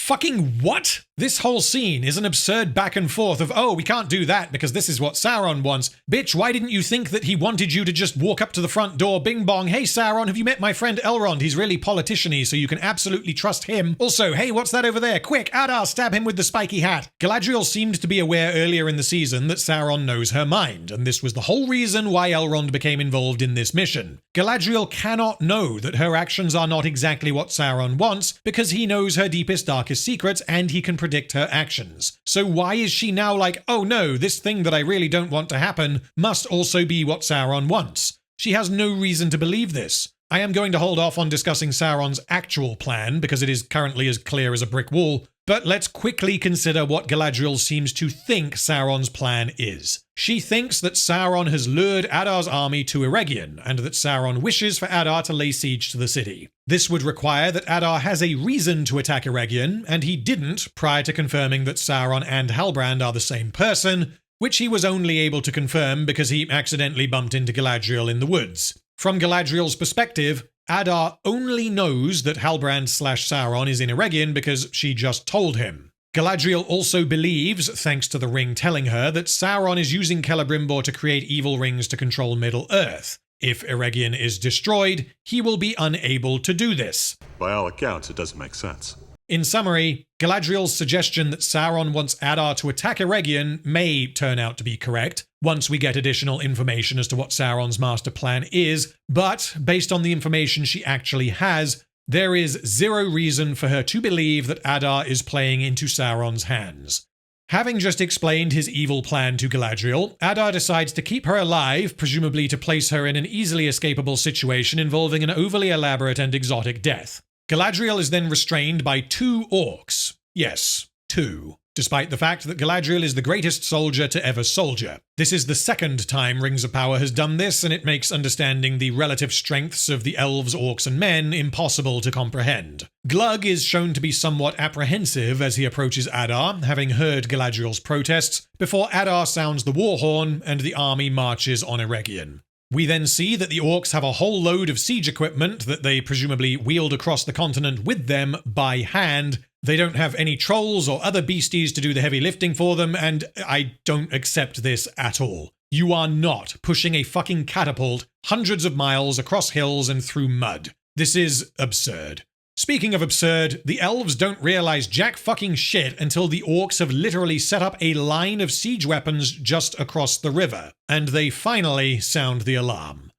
Fucking what? This whole scene is an absurd back and forth of, oh, we can't do that because this is what Sauron wants. Bitch, why didn't you think that he wanted you to just walk up to the front door, bing bong, hey Sauron, have you met my friend Elrond? He's really politician-y, so you can absolutely trust him. Also, hey, what's that over there? Quick, Adar, stab him with the spiky hat. Galadriel seemed to be aware earlier in the season that Sauron knows her mind, and this was the whole reason why Elrond became involved in this mission. Galadriel cannot know that her actions are not exactly what Sauron wants, because he knows her deepest, darkest secrets, and he can predict her actions. So why is she now like, oh no, this thing that I really don't want to happen must also be what Sauron wants? She has no reason to believe this. I am going to hold off on discussing Sauron's actual plan, because it is currently as clear as a brick wall, but let's quickly consider what Galadriel seems to think Sauron's plan is. She thinks that Sauron has lured Adar's army to Eregion, and that Sauron wishes for Adar to lay siege to the city. This would require that Adar has a reason to attack Eregion, and he didn't prior to confirming that Sauron and Halbrand are the same person, which he was only able to confirm because he accidentally bumped into Galadriel in the woods. From Galadriel's perspective, Adar only knows that Halbrand/Sauron is in Eregion because she just told him. Galadriel also believes, thanks to the ring telling her, that Sauron is using Celebrimbor to create evil rings to control Middle-earth. If Eregion is destroyed, he will be unable to do this. By all accounts, it doesn't make sense. In summary, Galadriel's suggestion that Sauron wants Adar to attack Eregion may turn out to be correct, once we get additional information as to what Sauron's master plan is, but based on the information she actually has, there is zero reason for her to believe that Adar is playing into Sauron's hands. Having just explained his evil plan to Galadriel, Adar decides to keep her alive, presumably to place her in an easily escapable situation involving an overly elaborate and exotic death. Galadriel is then restrained by 2 orcs. Yes, 2. Despite the fact that Galadriel is the greatest soldier to ever soldier. This is the second time Rings of Power has done this, and it makes understanding the relative strengths of the elves, orcs, and men impossible to comprehend. Glug is shown to be somewhat apprehensive as he approaches Adar, having heard Galadriel's protests, before Adar sounds the war horn and the army marches on Eregion. We then see that the orcs have a whole load of siege equipment that they presumably wheeled across the continent with them by hand. They don't have any trolls or other beasties to do the heavy lifting for them, and I don't accept this at all. You are not pushing a fucking catapult hundreds of miles across hills and through mud. This is absurd. Speaking of absurd, the elves don't realize jack fucking shit until the orcs have literally set up a line of siege weapons just across the river, and they finally sound the alarm.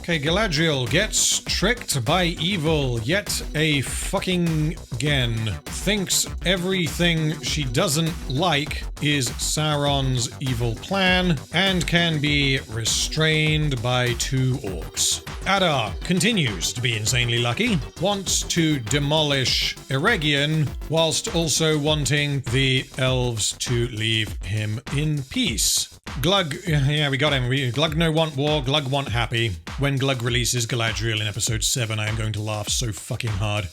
Okay, Galadriel gets tricked by evil yet a fucking again. Thinks everything she doesn't like is Sauron's evil plan and can be restrained by 2 orcs. Adar continues to be insanely lucky, wants to demolish Eregion whilst also wanting the elves to leave him in peace. Glug, yeah, we got him. Glug no want war, Glug want happy. When Glug releases Galadriel in episode 7, I am going to laugh so fucking hard.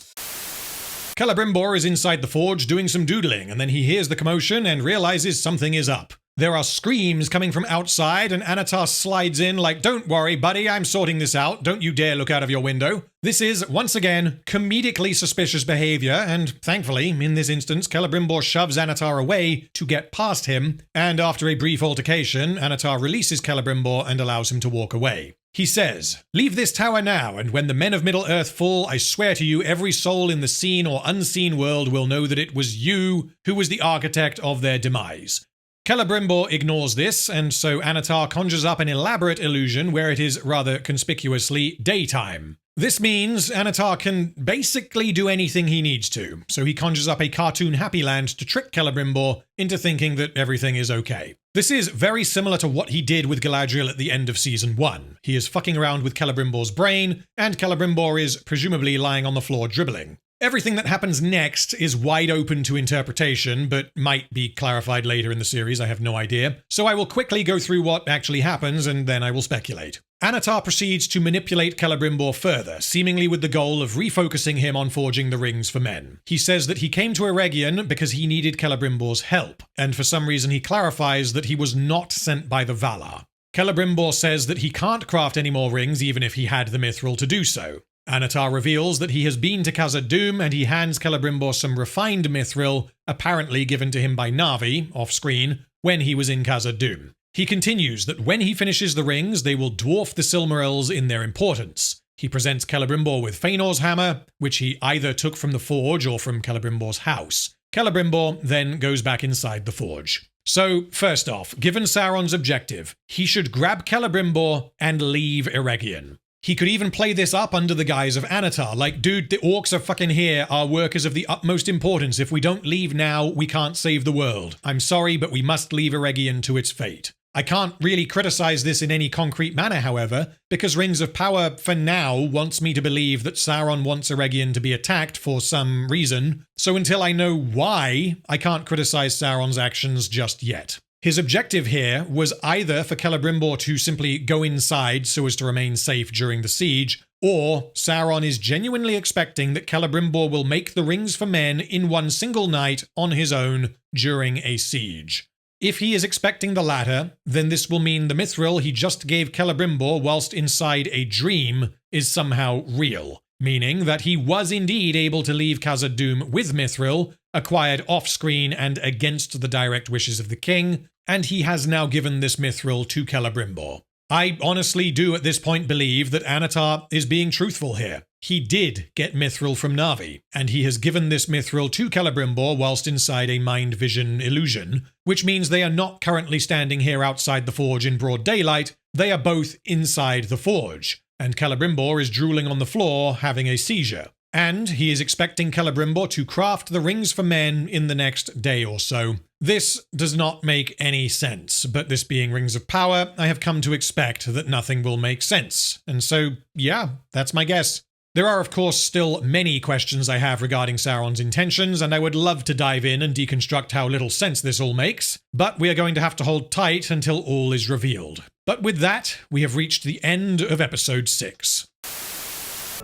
Celebrimbor is inside the forge doing some doodling, and then he hears the commotion and realizes something is up. There are screams coming from outside, and Anatar slides in like, don't worry, buddy, I'm sorting this out. Don't you dare look out of your window. This is, once again, comedically suspicious behavior, and thankfully, in this instance, Celebrimbor shoves Anatar away to get past him, and after a brief altercation, Anatar releases Celebrimbor and allows him to walk away. He says, leave this tower now, and when the men of Middle-earth fall, I swear to you, every soul in the seen or unseen world will know that it was you who was the architect of their demise. Celebrimbor ignores this, and so Anatar conjures up an elaborate illusion where it is rather conspicuously daytime. This means Anatar can basically do anything he needs to, so he conjures up a cartoon Happy Land to trick Celebrimbor into thinking that everything is okay. This is very similar to what he did with Galadriel at the end of Season 1. He is fucking around with Celebrimbor's brain, and Celebrimbor is presumably lying on the floor dribbling. Everything that happens next is wide open to interpretation, but might be clarified later in the series, I have no idea. So I will quickly go through what actually happens, and then I will speculate. Anatar proceeds to manipulate Celebrimbor further, seemingly with the goal of refocusing him on forging the rings for men. He says that he came to Eregion because he needed Celebrimbor's help, and for some reason he clarifies that he was not sent by the Valar. Celebrimbor says that he can't craft any more rings even if he had the Mithril to do so. Annatar reveals that he has been to Khazad-dûm and he hands Celebrimbor some refined mithril, apparently given to him by Na'vi, off-screen, when he was in Khazad-dûm. He continues that when he finishes the rings, they will dwarf the Silmarils in their importance. He presents Celebrimbor with Feanor's hammer, which he either took from the forge or from Celebrimbor's house. Celebrimbor then goes back inside the forge. So, first off, given Sauron's objective, he should grab Celebrimbor and leave Eregion. He could even play this up under the guise of Annatar, like, dude, the orcs are fucking here, our work is of the utmost importance, if we don't leave now, we can't save the world. I'm sorry, but we must leave Eregion to its fate. I can't really criticize this in any concrete manner, however, because Rings of Power, for now, wants me to believe that Sauron wants Eregion to be attacked for some reason, so until I know why, I can't criticize Sauron's actions just yet. His objective here was either for Celebrimbor to simply go inside so as to remain safe during the siege, or Sauron is genuinely expecting that Celebrimbor will make the Rings for Men in one single night on his own during a siege. If he is expecting the latter, then this will mean the mithril he just gave Celebrimbor whilst inside a dream is somehow real, meaning that he was indeed able to leave Khazad-dûm with mithril, acquired off-screen and against the direct wishes of the king, and he has now given this mithril to Celebrimbor. I honestly do at this point believe that Annatar is being truthful here. He did get mithril from Na'vi, and he has given this mithril to Celebrimbor whilst inside a mind vision illusion, which means they are not currently standing here outside the forge in broad daylight, they are both inside the forge, and Celebrimbor is drooling on the floor having a seizure. And he is expecting Celebrimbor to craft the Rings for Men in the next day or so. This does not make any sense, but this being Rings of Power, I have come to expect that nothing will make sense. And so, yeah, that's my guess. There are, of course, still many questions I have regarding Sauron's intentions, and I would love to dive in and deconstruct how little sense this all makes, but we are going to have to hold tight until all is revealed. But with that, we have reached the end of episode 6.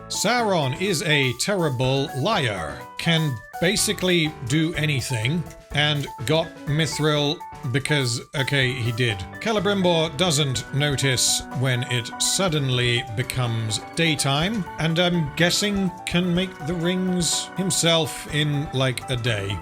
Sauron is a terrible liar, can basically do anything, and got mithril because, okay, he did. Celebrimbor doesn't notice when it suddenly becomes daytime, and I'm guessing can make the rings himself in like a day.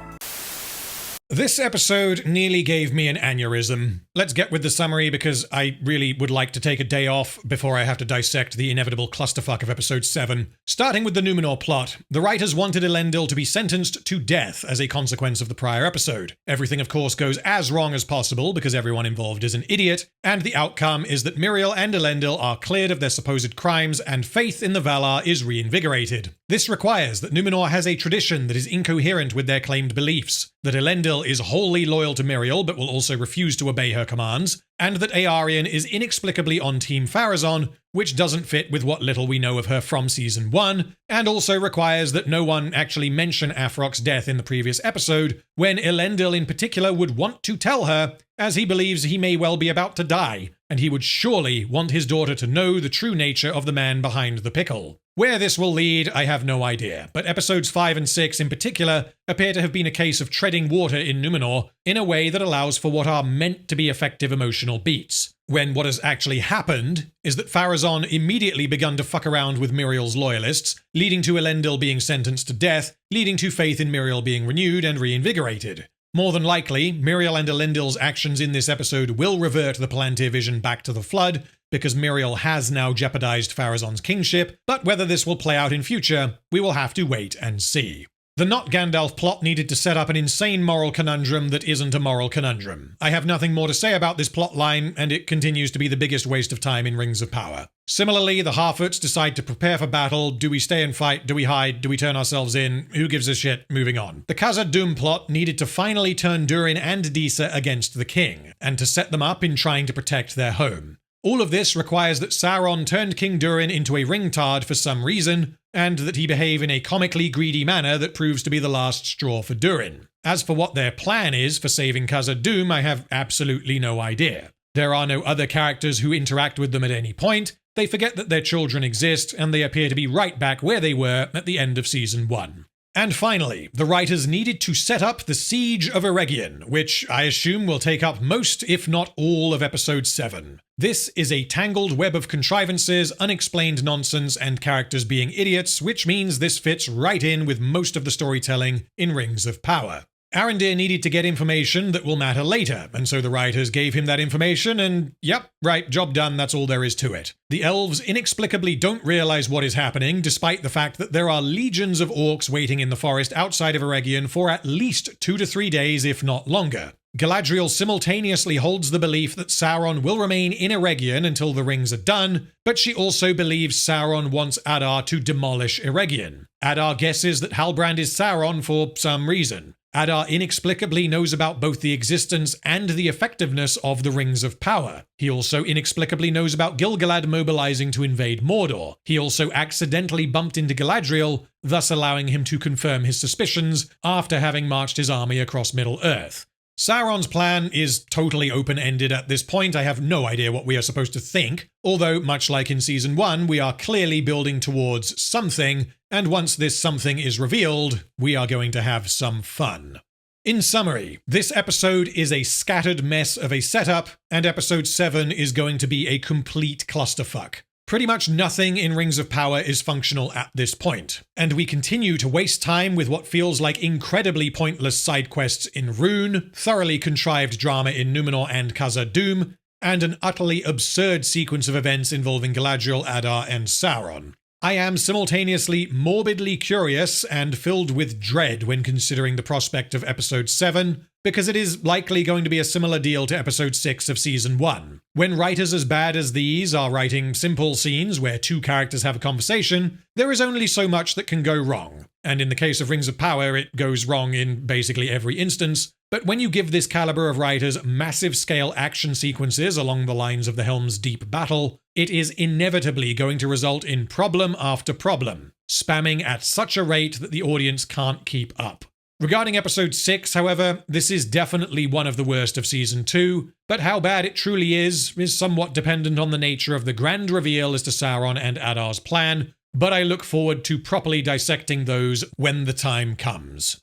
This episode nearly gave me an aneurysm. Let's get with the summary because I really would like to take a day off before I have to dissect the inevitable clusterfuck of episode 7. Starting with the Numenor plot, the writers wanted Elendil to be sentenced to death as a consequence of the prior episode. Everything, of course, goes as wrong as possible because everyone involved is an idiot, and the outcome is that Mithril and Elendil are cleared of their supposed crimes and faith in the Valar is reinvigorated. This requires that Numenor has a tradition that is incoherent with their claimed beliefs, that Elendil is wholly loyal to Mithril but will also refuse to obey her commands, and that Eärien is inexplicably on Team Pharazôn, which doesn't fit with what little we know of her from Season 1, and also requires that no one actually mention Afroc's death in the previous episode, when Elendil in particular would want to tell her, as he believes he may well be about to die, and he would surely want his daughter to know the true nature of the man behind the pickle. Where this will lead, I have no idea, but episodes 5 and 6 in particular appear to have been a case of treading water in Numenor in a way that allows for what are meant to be effective emotional beats, when what has actually happened is that Pharazôn immediately begun to fuck around with Miriel's loyalists, leading to Elendil being sentenced to death, leading to faith in Mithril being renewed and reinvigorated. More than likely, Mithril and Elendil's actions in this episode will revert the Palantir vision back to the Flood, because Mithril has now jeopardized Pharazôn's kingship, but whether this will play out in future, we will have to wait and see. The Not Gandalf plot needed to set up an insane moral conundrum that isn't a moral conundrum. I have nothing more to say about this plot line, and it continues to be the biggest waste of time in Rings of Power. Similarly, the Harfoots decide to prepare for battle. Do we stay and fight? Do we hide? Do we turn ourselves in? Who gives a shit? Moving on. The Khazad-dûm plot needed to finally turn Durin and Disa against the king, and to set them up in trying to protect their home. All of this requires that Sauron turned King Durin into a ringtard for some reason, and that he behave in a comically greedy manner that proves to be the last straw for Durin. As for what their plan is for saving Khazad-dûm, I have absolutely no idea. There are no other characters who interact with them at any point, they forget that their children exist, and they appear to be right back where they were at the end of Season 1. And finally, the writers needed to set up the Siege of Eregion, which I assume will take up most, if not all, of Episode 7. This is a tangled web of contrivances, unexplained nonsense, and characters being idiots, which means this fits right in with most of the storytelling in Rings of Power. Arondir needed to get information that will matter later, and so the writers gave him that information and, yep, right, job done, that's all there is to it. The elves inexplicably don't realize what is happening, despite the fact that there are legions of orcs waiting in the forest outside of Eregion for at least 2 to 3 days, if not longer. Galadriel simultaneously holds the belief that Sauron will remain in Eregion until the rings are done, but she also believes Sauron wants Adar to demolish Eregion. Adar guesses that Halbrand is Sauron for some reason. Adar inexplicably knows about both the existence and the effectiveness of the Rings of Power. He also inexplicably knows about Gil-galad mobilizing to invade Mordor. He also accidentally bumped into Galadriel, thus allowing him to confirm his suspicions after having marched his army across Middle-earth. Sauron's plan is totally open-ended at this point. I have no idea what we are supposed to think, although, much like in Season 1, we are clearly building towards something, and once this something is revealed, we are going to have some fun. In summary, this episode is a scattered mess of a setup, and Episode 7 is going to be a complete clusterfuck. Pretty much nothing in Rings of Power is functional at this point, and we continue to waste time with what feels like incredibly pointless side quests in Rune, thoroughly contrived drama in Numenor and Khazad-dûm, and an utterly absurd sequence of events involving Galadriel, Adar, and Sauron. I am simultaneously morbidly curious and filled with dread when considering the prospect of Episode 7, because it is likely going to be a similar deal to Episode 6 of Season 1. When writers as bad as these are writing simple scenes where two characters have a conversation, there is only so much that can go wrong. And in the case of Rings of Power, it goes wrong in basically every instance. But when you give this caliber of writers massive-scale action sequences along the lines of the Helm's Deep battle, it is inevitably going to result in problem after problem, spamming at such a rate that the audience can't keep up. Regarding Episode 6, however, this is definitely one of the worst of Season 2, but how bad it truly is somewhat dependent on the nature of the grand reveal as to Sauron and Adar's plan, but I look forward to properly dissecting those when the time comes.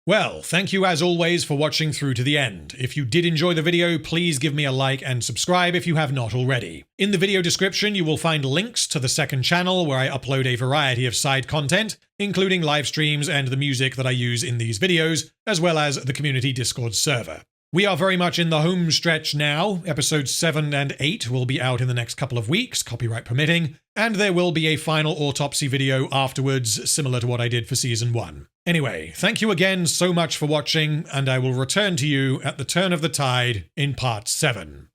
Well, thank you as always for watching through to the end. If you did enjoy the video, please give me a like and subscribe if you have not already. In the video description, you will find links to the second channel where I upload a variety of side content, including live streams and the music that I use in these videos, as well as the community Discord server. We are very much in the home stretch now. Episodes 7 and 8 will be out in the next couple of weeks, copyright permitting, and there will be a final autopsy video afterwards, similar to what I did for Season 1. Anyway, thank you again so much for watching, and I will return to you at the turn of the tide in Part 7.